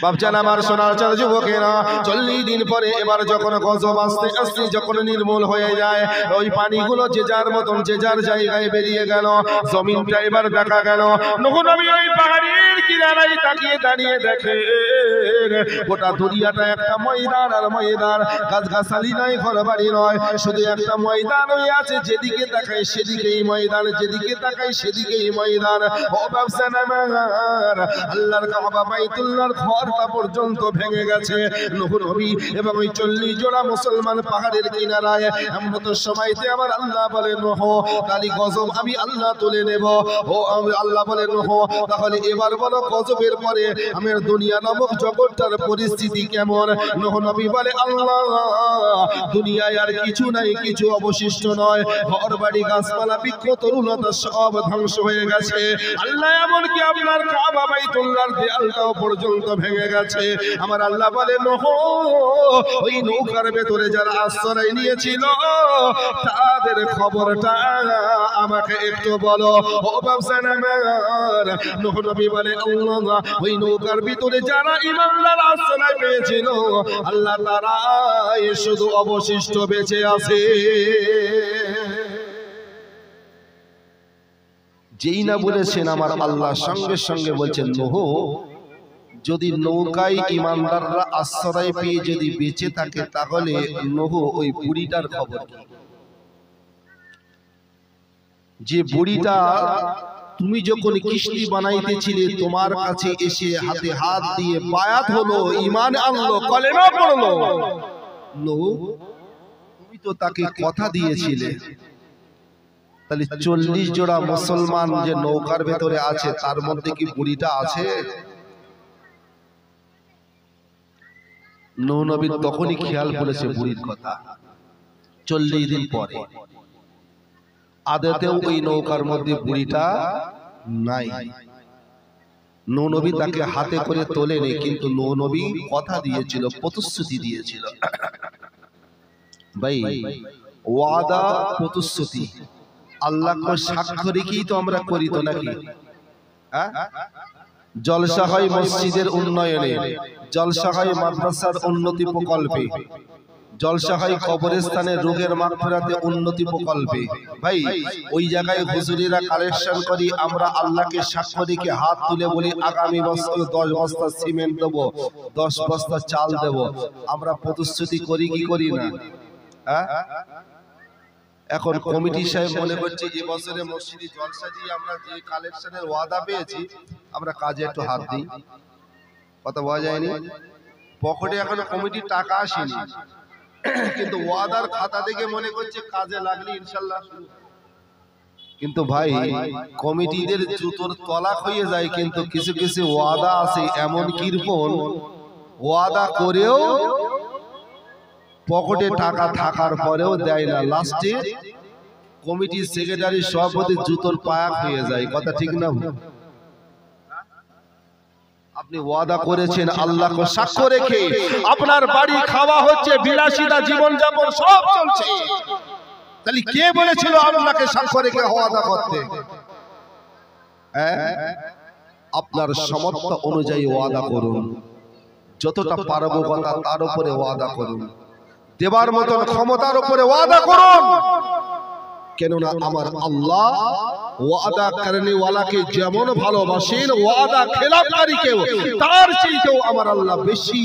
বাপজান আমার, সোনার চাঁদ যুবকেরা, 40 দিন পরে এবার যখন গজব আস্তে আস্তে যখন নির্মূল হয়ে যায়, ওই পানিগুলো যে যার মতন যে যার জায়গায় বেরিয়ে গেল, জমিনটা এবার দেখা গেল। নূহ নবী ওই পাহাড়ের কিনারায় তাকিয়ে দাঁড়িয়ে দেখে গোটা দুনিয়াটা একটা ময়দান আর ময়দান, গাছগাছালি নয়, ঘর বাড়ি নয়, শুধু একটা ময়দান হয়ে আছে। যেদিকে তাকাই সেদিকেই ময়দান, যেদিকে তাকাই সেদিকেই ময়দান। ও বাপজান আমার, আল্লাহর কাবা বাইতুল্লাহ ঘরটা পর্যন্ত ভেঙে গেছে। নূহ নবী এবং ওই 40 জোড়া মুসলমান পাহাড়ের কিনারায়। এমন সময়তে আমার আল্লাহ বলে, নূহ, তালি গজব আমি আল্লাহ তুলে নেব। ও আল্লাহ বলে, নূহ, তাহলে এবার বলো গজবের পরে আমার দুনিয়া নামক জগৎটার পরিস্থিতি কেমন? নূহ নবী বলে, আল্লাহ, দুনিয়ায় আর কিছু নাই, কিছু অবশিষ্ট নয়, ঘর বাড়ি গাছপালা বৃক্ষ তরুলতা সব ধ্বংস হয়ে গেছে। আল্লাহ এমনকি আপনার কাবা বাইতুল্লাহর দেয়ালটাও পর্যন্ত ভেঙে গেছে। আমার আল্লাহ বলে, নূহ, ওই নৌকার ভেতরে যারা আশ্রয় নিয়েছিল তাদের খবরটা আমাকে একটু বলো। ও বাপজান আমার, নূহ নবী বলে, আল্লাহ, ওই নৌকার ভিতরে যারা ঈমানদার আশ্রয় পেয়েছিল আল্লাহ তারাই শুধু অবশিষ্ট বেঁচে আছে। যেই না বলেছেন আমার আল্লাহ সঙ্গে সঙ্গে বলছেন, নূহ, যদি নৌকায় ঈমানদাররা আশ্রয় পেয়ে যদি বেঁচে থাকে তাহলে নূহ ওই বুড়িটার খবর কি? যে বুড়িটা তুমি যখন কিস্তি বানাইতেছিলে তোমার কাছে এসে হাতে হাত দিয়ে বায়াত হলো, ঈমান আনলো, কলেমা পড়লো, তুমি তো তাকে কথা দিয়েছিলে। তাহলে 40 জোড়া মুসলমান যে নৌকার ভেতরে আছে তার মধ্যে কি বুড়িটা আছে? নূহ নবী তখনই খেয়াল করেছে বুড়ির কথা। 40 দিন পরে আদতেও ওই নৌকার মধ্যে বুড়িটা নাই। নূহ নবী তাকে হাতে করে তোলেনি, কিন্তু নূহ নবী কথা দিয়েছিল, প্রতিশ্রুতি দিয়েছিল। ভাই, ওয়াদা প্রতিশ্রুতি আল্লাহকে সাক্ষ্য রেখেই তো আমরা করি তো নাকি? জলসা হয় মসজিদের উন্নয়নে, জলসা হয় মাদ্রাসার উন্নতি প্রকল্পে, জলসা হয় কবরস্থানের রোগের মাগফিরাতে উন্নতি প্রকল্পে। ভাই, ওই জায়গায় হুজুরিরা কালেকশন করি, আমরা আল্লাহকে সাক্ষ্য রেখে হাত তুলে বলি আগামী বছর 10 বস্তা সিমেন্ট দেব, 10 বস্তা চাল দেব। আমরা প্রতিশ্রুতি করি কি করি না? এখন কমিটি সাহেব মনে করছে এই বছরে মসজিদে জলসা দিয়ে আমরা যে কালেকশনের ওয়াদা পেয়েছি আমরা কাজে একটু হাত দিই। কথা বলা যায়নি, পকেটে এখনো কমিটির টাকা আসেনি, কিন্তু ওয়াদার খাতা দেখে মনে করছে কাজে লাগলে ইনশাল্লাহ। কিন্তু ভাই, কমিটিদের জুতোর তলাক হয়ে যায়, কিন্তু কিছু কিছু ওয়াদা আছে এমন কৃপণ, ওয়াদা করেও পকেটে টাকা থাকার পরেও দেয় না, লাস্টে কমিটির সেক্রেটারি সভাপতি জুতোর পায়াক হয়ে যায়। কথা ঠিক না? আপনি ওয়াদা করেছেন আল্লাহকে সাক্ষ্য রেখে, আপনার বাড়ি খাওয়া হচ্ছে, বিলাসিতা জীবন যাপন সব চলছে, তাহলে কে বলেছিল আল্লাহকে সাক্ষ্য রেখে ওয়াদা করতে? আপনার সামর্থ্য অনুযায়ী ওয়াদা করুন, যতটা পারবো কথা তার উপরে ওয়াদা করুন, দেবার মতন ক্ষমতার উপরে ওয়াদা করুন। কেননা আমার আল্লাহ ওয়াদা করনে ওয়ালাকে যেমন ভালোবাসেন, ওয়াদা খেলাপকারীকেও তার চেয়েও আমার আল্লাহ বেশি,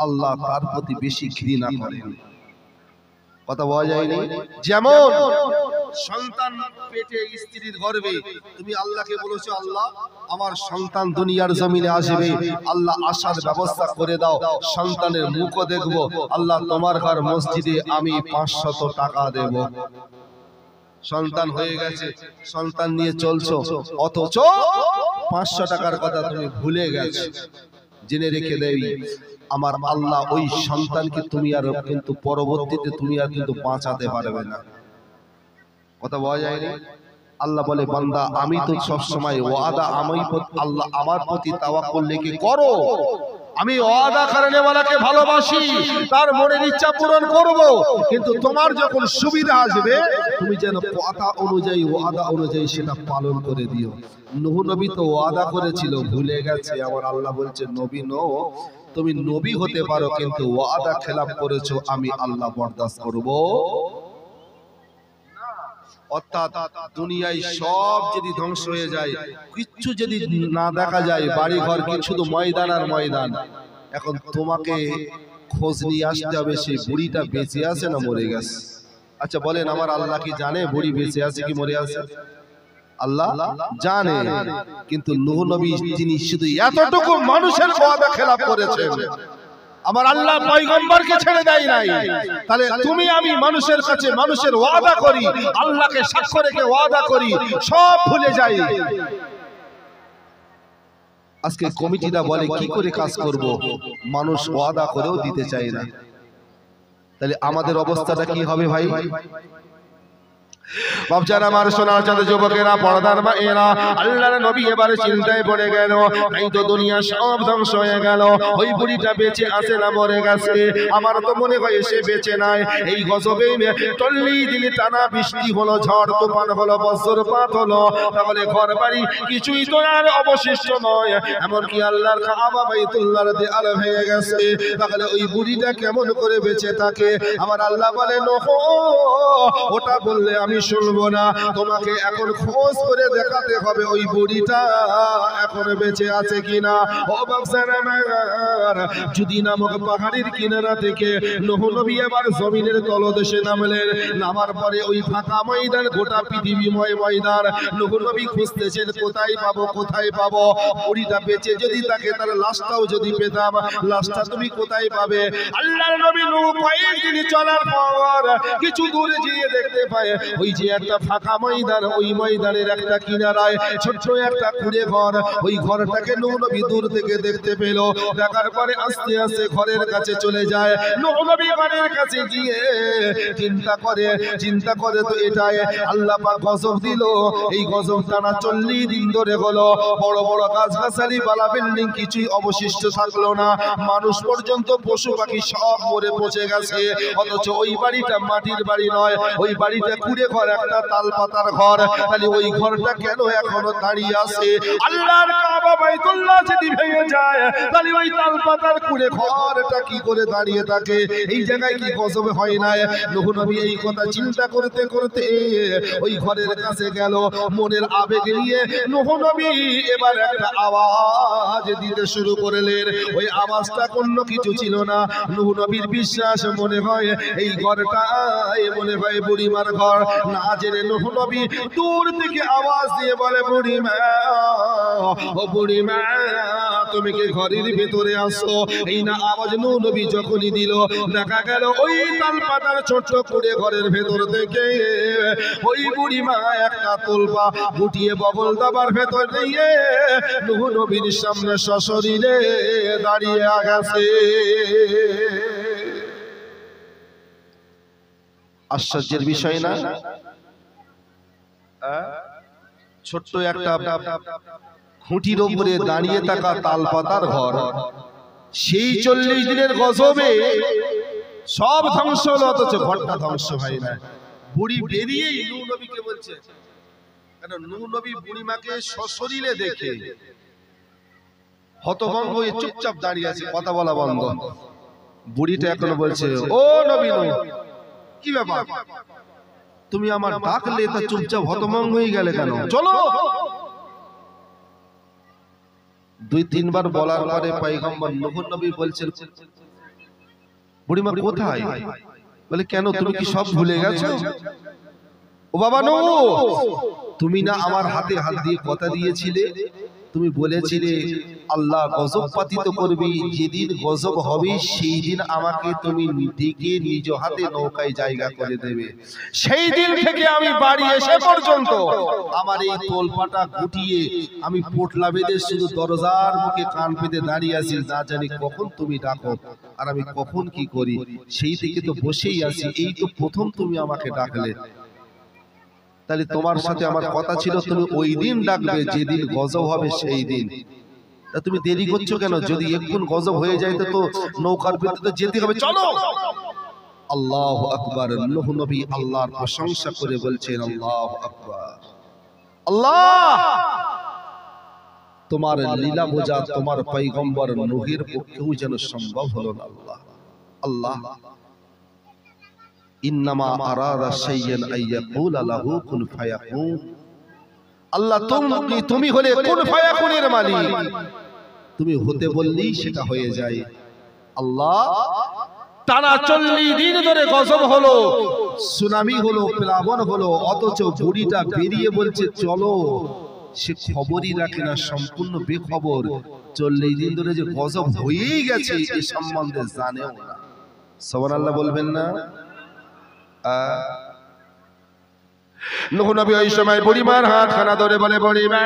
আল্লাহ তার প্রতি বেশি ঘৃণা করেন। কথা বলা যায়নি? যেমন সন্তান পেটে স্ত্রীর গর্ভে, তুমি আল্লাহকে বলেছো আল্লাহ আমার সন্তান দুনিয়ার জমিনে আসবে, আল্লাহ আসার ব্যবস্থা করে দাও, সন্তানের মুখও দেখবো, আল্লাহ তোমার ঘর মসজিদে আমি 500 টাকা দেব। সন্তান হয়ে গেছে, সন্তান নিয়ে চলছো, অথচ 500 টাকার কথা তুমি ভুলে গেছো। জেনে রেখে দেই, আমার আল্লাহ ওই সন্তানকে তুমি আর কিন্তু পরবর্তীতে তুমি আর কিন্তু বাঁচাতে পারবে না। কথা বলা যায়নি? আল্লাহ বলে বান্দা আমি তো সব সময় ওয়াদা আল্লাহ আমার প্রতি তাওয়াক্কুল রেখে করো, আমি ওয়াদা করনেওয়ালাকে ভালোবাসি, তার মনের ইচ্ছা পূরণ করব, কিন্তু তোমার যখন সুবিধা আসবে তুমি যেন কথা অনুযায়ী ওয়াদা অনুযায়ী সেটা পালন করে দিও। নূহ নবী তো ওয়াদা করেছিল, ভুলে গেছে। আমার আল্লাহ বলছে নবী নও, তুমি নবী হতে পারো, কিন্তু ওয়াদা খেলাপ করেছো, আমি আল্লাহ বরদাস্ত করব। অর্থাৎ দুনিয়ায় সব যদি ধ্বংস হয়ে যায়, কিচ্ছু যদি না দেখা যায়, বাড়ি ঘর কি শুধু ময়দান আর ময়দান, এখন তোমাকে খোঁজ নিয়ে আসতে হবে সেই বুড়িটা বেঁচে আছে না মরে গেছে। আচ্ছা বলেন, আমার আল্লাহ কি জানে বুড়ি বেঁচে আছে কি মরে আছে? আল্লাহ জানে, কিন্তু নূহ নবী তিনি শুধু এতটুকু মানুষের ওয়াদা খেলাপ করেছেন, আমার আল্লাহ পয়গম্বরকে ছেড়ে দেয় নাই। তাহলে তুমি আমি মানুষের কাছে মানুষের ওয়াদা করি, আল্লাহকে সাক্ষ্য রেখে ওয়াদা করি, সব ভুলে যাই। আজকে কমিটিরা বলে কি করে কাজ করব, মানুষ ওয়াদা করেও দিতে চায় না। তাহলে আমাদের অবস্থাটা কি হবে ভাই? বাপজান আমার সোনা চাঁদ যুবকেরা, পর্দার মায়েরা, আল্লাহর নবী এবারে চিন্তায় পড়ে গেল, তাই তো দুনিয়া সব ধ্বংস হয়ে গেল, ওই বুড়িটা বেঁচে আছে না মরে গেছে? আমার তো মনে হয় সে বেঁচে নাই। এই গজবে 40 দিন টানা বৃষ্টি হলো, ঝড় তুফান হলো, বজ্রপাত হলো, তাহলে ঘর বাড়ি কিছুই তো আর অবশিষ্ট নয়, এমনকি আল্লাহর কাবা বাইতুল্লাহর দেয়াল ভেঙে গেছে। তাহলে ওই বুড়িটা কেমন করে বেঁচে থাকে? আমার আল্লাহ বলে ওটা বললে আমি আমি শুনবো না, তোমাকে এখন খোঁজ করে দেখাতে হবে ওই বুড়িটা এখন বেঁচে আছে কিনা। ও বাপসার আমার, যদি নামক পাহাড়ের কিনারা থেকে নূহ নবী এবার জমিনের তলদেশে নামলেন। নামার পরে ওই ফাঁকা ময়দান, গোটা পৃথিবীময় ময়দান, নূহ নবী খুঁজতেছেন কোথায় পাবো, কোথায় পাবো বুড়িটা বেঁচে যদি থাকে, তার লাশটাও যদি পেতাম, লাশটা তুমি কোথায় পাবে? আল্লাহর নবী নূহ কয়েকদিন চলার পর কিছু দূরে গিয়ে দেখতে পায় ওই যে একটা ফাঁকা ময়দান, ওই ময়দানের একটা কিনারায় ছোট্ট একটা কুঁড়ে ঘর। ওই ঘরটাকে নূহ নবী দূর থেকে দেখতে পেল। দেখার পরে আস্তে আস্তে ঘরের কাছে চলে যায়। নূহ নবী ঘরের কাছে গিয়ে চিন্তা করে তো এটাই আল্লাহ পাক গজব দিল। এই গজব টানা 40 দিন ধরে হলো। বড় বড় গাছগাছালি, বালা বিল্ডিং কিছুই অবশিষ্ট থাকলো না। মানুষ পর্যন্ত, পশু পাখি সব মরে পচে গেছে। অথচ ওই বাড়িটা মাটির বাড়ি নয়, ওই বাড়িটা কুঁড়ে ঘর, একটা তাল পাতার ঘর। তাহলে ওই ঘরটা কেন এখনো দাঁড়িয়ে আছে? আল্লাহর কাবা বাইতুল্লাহ যদি ভেঙে যায়, তাহলে ওই তাল পাতার কুঁড়ে ঘরটা কি করে দাঁড়িয়ে থাকে? এই জায়গায় কি গজব হয় না? নূহ নবী এই কথা চিন্তা করতে করতে ওই ঘরের কাছে গেল। মনের আবেগ নিয়ে নূহ নবী এবার একটা আওয়াজ দিতে শুরু করলেন। ওই আওয়াজটা অন্য কিছু ছিল না। নূহ নবীর বিশ্বাস, মনে হয় এই ঘরটাই মনে হয় বুড়িমার ঘর। না জেনে নূহ নবী দূর থেকে আওয়াজ দিয়ে বলে, বুড়িমা, ও বুড়িমা, তুমি কি ঘরের ভেতরে আসো? এই না আওয়াজ নূহ নবী যখনই দিল, দেখা গেল ওই তাল পাতার ছোট্ট কুঁড়ে ঘরের ভেতর থেকে ওই বুড়িমা একটা তোলপা গুটিয়ে বগল দাবার ভেতর দিয়ে নূহ নবীর সামনে সশরীরে দাঁড়িয়ে গেছে। আশ্চর্যের বিষয় না? ছোট্ট একটা খুঁটির উপরে দাঁড়িয়ে থাকা তাল পাতার ঘর, সেই 40 দিনের গজবে সব ধ্বংস হলো, অথচ ঘরটা ধ্বংস হয় না। বুড়ি বেরিয়েই নূহ নবীকে বলছে, কারণ নূহ নবী বুড়িমাকে সশরীরে দেখে হতভম্ব হয়ে চুপচাপ দাঁড়িয়ে আছে, কথা বলা বন্ধ। বুড়িটা এখনো বলছে, ও নবী নূহ, কি ব্যাপার? তুমি আমার ডাকলে তা চুপচাপ হতভম্ব হয়ে গেলে কেন? চলো। 2-3 বার বলার পরে পয়গম্বর নূহ নবী বলছেন, বুড়িমা কোথায়? বলে, কেন, তুমি কি সব ভুলে গেছো? ও বাবা নূহ, তুমি না আমার হাতে হাত দিয়ে কথা দিয়েছিলে, তুমি বলেছিলে আল্লাহ গজব পাতিত করবি, যেদিন গজব হবে সেই দিন আমাকে তুমি ডেকে নিজ হাতে নৌকায় জায়গা করে দেবে। সেই দিন থেকে আমি বাড়ি এসে পর্যন্ত আমার এই তোলপাটা গুটিয়ে আমি পোটলা বেঁধে শুধু দরজার মুখে কান পেতে দাঁড়িয়ে আছি, না জানি কখন তুমি ডাকো আর আমি কখন কি করি। সেই থেকে তো বসেই আছি, এই তো প্রথম তুমি আমাকে ডাকলে। তাহলে তোমার সাথে আমার কথা ছিল তুমি ওই দিন ডাকবে যেদিন গজব হবে সেই দিন। তা তুমি দেরি করছো কেন? যদি এখন গজব হয়ে যায় তো নৌকার ভিতরে যেতে হবে, চলো। আল্লাহু আকবার। নূহ নবী আল্লাহর প্রশংসা করে বলছেন, আল্লাহু আকবার। আল্লাহ, তোমার লীলা বোঝা তোমার পয়গম্বর নূহের পক্ষেও যেন সম্ভব হলো না। আল্লাহ আল্লাহ ইন্নামা আরাদা শাইয়ান আইয়াকুলা লাহু কুন ফায়াকুন। আল্লাহ তুমি হলে কুন ফায়াকুনের মালিক, তুমি হতে বললেই সেটা হয়ে যায়। আল্লাহ, টানা 40 দিন ধরে গজব হলো, সুনামি হলো, প্লাবন হলো, অথচ বুড়িটা বেরিয়ে বলছে চলো। সে খবরই রাখে না, সম্পূর্ণ বেখবর। 40 দিন ধরে যে গজব হয়েই গেছে এ সম্বন্ধে জানেও না। সুবহানাল্লাহ বলবেন না? নূহ নবী ওই সময় বুড়িমার হাতখানা ধরে বলে, বুড়িমা,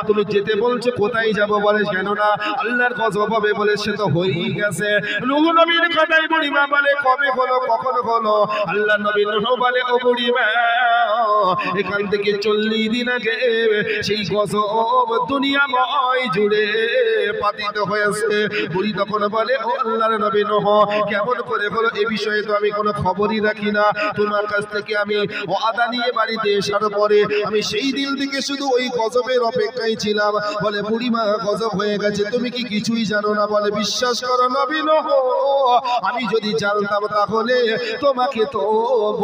তুমি যেতে বলছো, কোথায় যাব? বলে, কেন না আল্লাহর গজব হবে বলে, সে তো হয়েই গেছে। নূহ নবীর কথাই বুড়িমা বলে, কবে হলো, কখন হলো? আল্লাহর নবী নূহ বলে, ও বুড়িমা, এখান থেকে 40 দিন আগে সেই গজব দুনিয়াময় জুড়ে পাতিত হয়েছে। বুড়ি তখন বলে, ও আল্লাহর নবী নূহ, কেমন করে হলো এ বিষয়ে তো আমি কোনো খবরই রাখি না। তোমার কাছ থেকে আমি ওয়াদা নিয়ে বাড়িতে আসার পরে আমি সেই দিন থেকে শুধু ওই গজবের অপেক্ষায় ছিলাম। বলে বুড়িমা, গজব হয়ে গেছে, তুমি কি কিছুই জানো না? বলে বিশ্বাস করো নবী নূহ, আমি যদি জানতাম তাহলে তোমাকে তো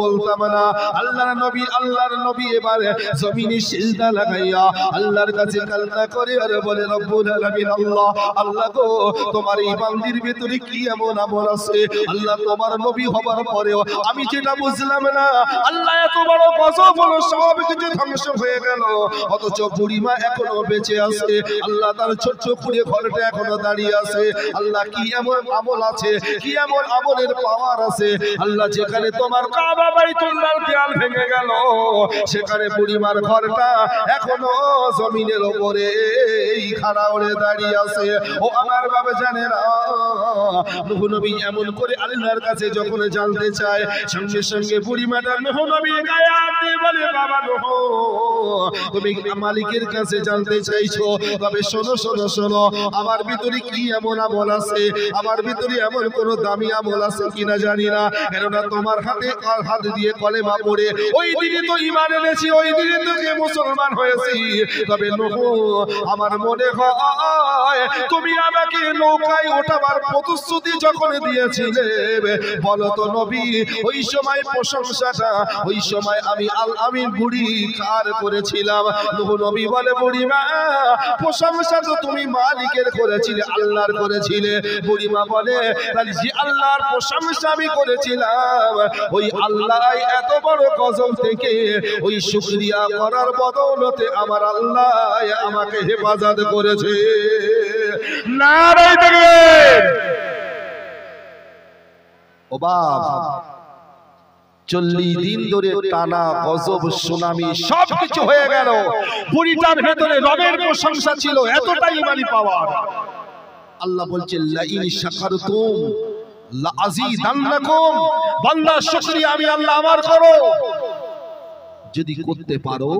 বলতাম না। আল্লাহর নবী এবারে জমিনে সিজদা লাগাইয়া আল্লাহর কাছে কান্না করে আর বলে, রব্বুল আলামিন, আল্লাহ গো, তোমার এই বান্দির ভিতরে কি এমন আমল আছে আল্লাহ, তোমার নবী হবার পরেও আমি যেটা বুঝলাম না। আল্লাহ, এত বড় গজব হলো, সব কিছু ধ্বংস হয়ে গেল, অথচ বুড়িমা এখনো বেঁচে আছে। আল্লাহ, তার ছোট্ট কুড়ে ঘরটা এখনো দাঁড়িয়ে আছে। আল্লাহ, কি এমন আমল আছে, কি এমন আমলের পাওয়ার আছে আল্লাহ, যেখানে তোমার কাবা বাইতুল্লাহর দেয়াল ভেঙে গেল, সেখানে বুড়িমার ঘরটা এখনো জমিনের উপরে এই খাড়া ওড়ে দাঁড়িয়ে আছে। ও আমার বাবা জানে না, নূহ নবী এমন করে আল্লাহর কাছে যখন জানতে চায়, সঙ্গে সঙ্গে বুড়িমাটা নূহ নবী গায়ে হাত দিয়ে বলে, বাবা নূহ, তুমি মালিকের কাছে জানতে চাইছো, তবে শোনো শোনো শোনো, আমার ভিতরে কি এমন আমল আছে, আমার ভিতরে এমন কোন দামি আমল আছে কিনা জানি না, কেননা তোমার হাত দিয়ে কলেমা পড়ে ওই দিনে তো ঈমান এনেছি, ওই দিনে থেকে মুসলমান হয়েছি। তবে নূহ, আমার মনে হয় তুমি আমাকে নৌকায় ওঠাবার প্রতিশ্রুতি যখন দিয়েছিলে, বলো তো নবী, ওই সময় প্রশংসাটা, ওই সময় আমি আমিন বুড়ি কার করেছিলাম? নূহ নবী বলে, বুড়িমা, প্রশংসা তো তুমি মালিকের করেছিলে, আল্লাহর করেছিলে। বুড়িমা বলে, তাহলে যে আল্লাহর প্রশংসা আমি করেছিলাম, ওই আল্লাহ এত বড় গজব থেকে ওই শুকরিয়া করার বদৌলতে আমার আল্লাহ আমাকে হেফাজত করেছে। নারায়ে তাকবীর। ও বাবা, 40 দিন ধরে টানা গজব, সুনামি, সবকিছু হয়ে গেল, বুড়িটার ভেতরে রবের প্রশংসা ছিল, এতটাই ইমানি পাওয়ার। আল্লাহ বলছেন, লা ইন শাকারতুম লা আযীদান্নাকুম, বান্দা শুকরিয়া আমি আল্লাহ আমার করো যদি করতে পারো।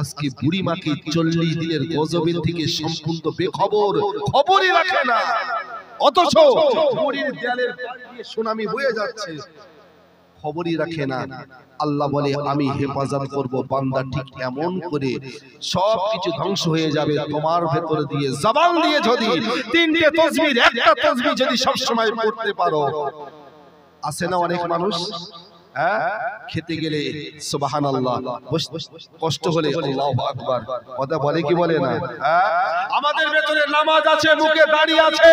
আজকে বুড়িমাকে 40 দিনের গজবের থেকে সম্পূর্ণ বেখবর, খবরই রাখে না, অথচ বুড়ির দেয়ালের পাড় দিয়ে সুনামি বয়ে যাচ্ছে, খবরই রাখে না। আল্লাহ বলে, আমি হেফাজত করব। বান্দা ঠিক এমন করে সবকিছু ধ্বংস হয়ে যাবে তোমার ভেতর দিয়ে, জবান দিয়ে যদি 3টে তাসবিহ, একটা তাসবিহ যদি সব সময় পড়তে পারো। আছে না অনেক মানুষ, খেতে গেলে সুবহানাল্লাহ, কষ্ট হলে আল্লাহু আকবার, কথা বলে কি বলে না? আমাদের ভেতরে নামাজ আছে, মুখে দাড়ি আছে,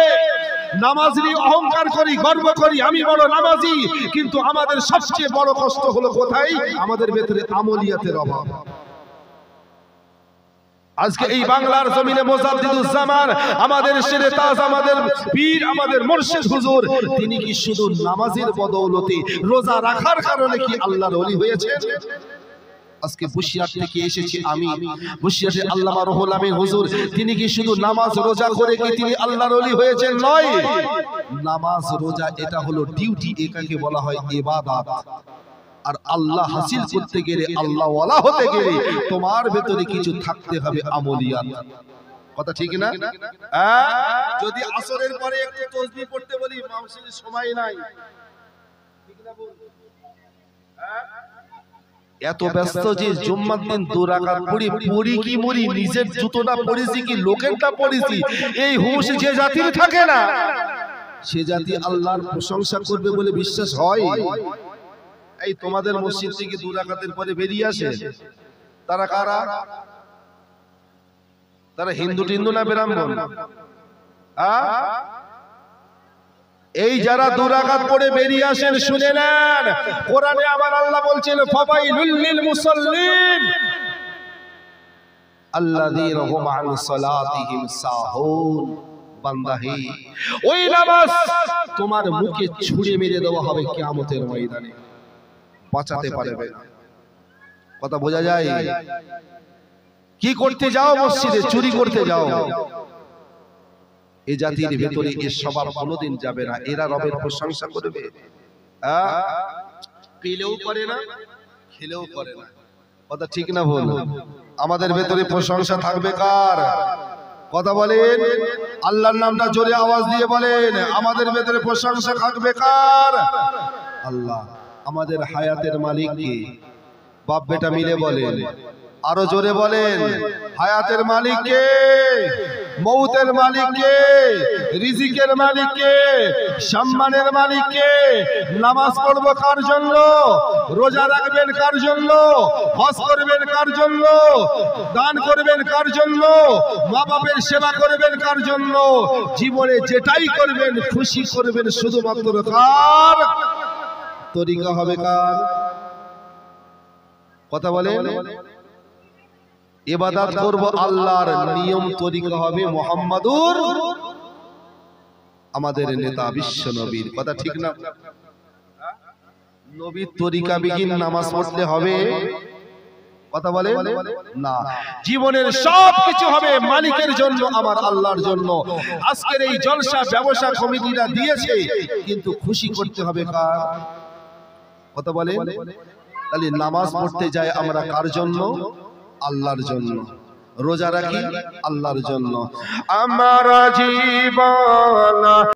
নামাজ নিয়ে অহংকার করি, গর্ব করি, আমি বড় নামাজি, কিন্তু আমাদের সবচেয়ে বড় কষ্ট হলো কোথায়? আমাদের ভেতরে আমলিয়াতের অভাব। আজকে এই বাংলার জমিনে মুজাদ্দিদুজ্জামান, আমাদের শেরে তাজ, আমাদের পীর, আমাদের মুর্শিদ হুজুর, তিনি কি শুধু নামাজের বদৌলতে, রোজা রাখার কারণে কি আল্লাহর ওলি হয়েছেন? আজকে বসিরহাট থেকে এসেছি আমি, বসিরহাটের আল্লামা রুহুল আমিন হুজুর, তিনি কি শুধু নামাজ রোজা করে কি তিনি আল্লাহর ওলি হয়েছেন? নয়, নামাজ রোজা এটা হলো ডিউটি, এটাকে বলা হয় ইবাদত। আর আল্লাহ হাসিল করতে গেলে, আল্লাহ ওয়ালা হতে গেলে তোমার ভেতরে কিছু থাকতে হবে, আমলিয়াত। কথা ঠিক না? যদি আসরের পরে একটু তাসবিহ পড়তে বলি, মাহফিলের সময় নাই, ঠিক না বল? এত ব্যস্ত যে জুম্মার দিন 2 রাকাত পড়ি কি মরি, নিজের জুতোটা পড়েছি কি লোকেরটা পড়েছি, এই হুঁশ যে জাতির থাকে না, সে জাতি আল্লাহর প্রশংসা করবে বলে বিশ্বাস হয়? এই তোমাদের মসজিদ থেকে 2 রাকাতের পরে বেরিয়ে আসে, তারা কারা? তারা হিন্দু টিন্দু না ব্রাহ্মণ? এই যারা 2 রাকাত পড়ে বেরিয়ে আসেন, শুনে নেন, কোরআনে আমার আল্লাহ বলছেন, ফাওয়াইলুল লিল মুসাল্লিন আল্লাযীনা হুম আন সালাতিহিম সাহুন। বান্দা হে, ওই নামাজ তোমার মুখে ছুঁড়ে মেরে দেওয়া হবে কিয়ামতের ময়দানে, বাঁচাতে পারবে না। কথা বোঝা যায়? কি করতে যাও মসজিদে? চুরি করতে যাও। এই জাতির ভেতরে এর স্বভাব কোনোদিন যাবে না। এরা রবের প্রশংসা করবে, পেলেও করে না, খেলেও করে না। কথা ঠিক না ভুল? আমাদের ভেতরে প্রশংসা থাকবে কার? কথা বলেন, আল্লাহর নামটা জোরে আওয়াজ দিয়ে বলেন। আমাদের ভেতরে প্রশংসা থাকবে কার? আল্লাহ। আমাদের হায়াতের মালিক কে? বাপ বেটা মিলে বলেন, আরো জোরে বলেন। হায়াতের মালিক কে? মৌতের মালিক কে? রিজিকের মালিক কে? সম্মানের মালিক কে? নামাজ পড়বো কার জন্য? রোজা রাখবেন কার জন্য? হজ করবেন কার জন্য? দান করবেন কার জন্য? মা বাপের সেবা করবেন কার জন্য? জীবনে যেটাই করবেন খুশি করবেন শুধুমাত্র কার? তরিকা হবে কার? কথা বলেন। ইবাদত করব আল্লাহর, নিয়ম তরিকা হবে মুহাম্মাদুর, আমাদের নেতা বিশ্ব নবীর। কথা ঠিক না? নবীর তরিকা বিহীন নামাজ পড়তে হবে? কথা বলে না। জীবনের সব কিছু হবে মালিকের জন্য, আমার আল্লাহর জন্য। আজকের এই জলসা ব্যবসা কমিটিরা দিয়েছে, কিন্তু খুশি করতে হবে কার? কথা বলে। তাহলে নামাজ পড়তে যাই আমরা কার জন্য? আল্লাহর জন্য। রোজা রাখি আল্লাহর জন্য। আমার জীবন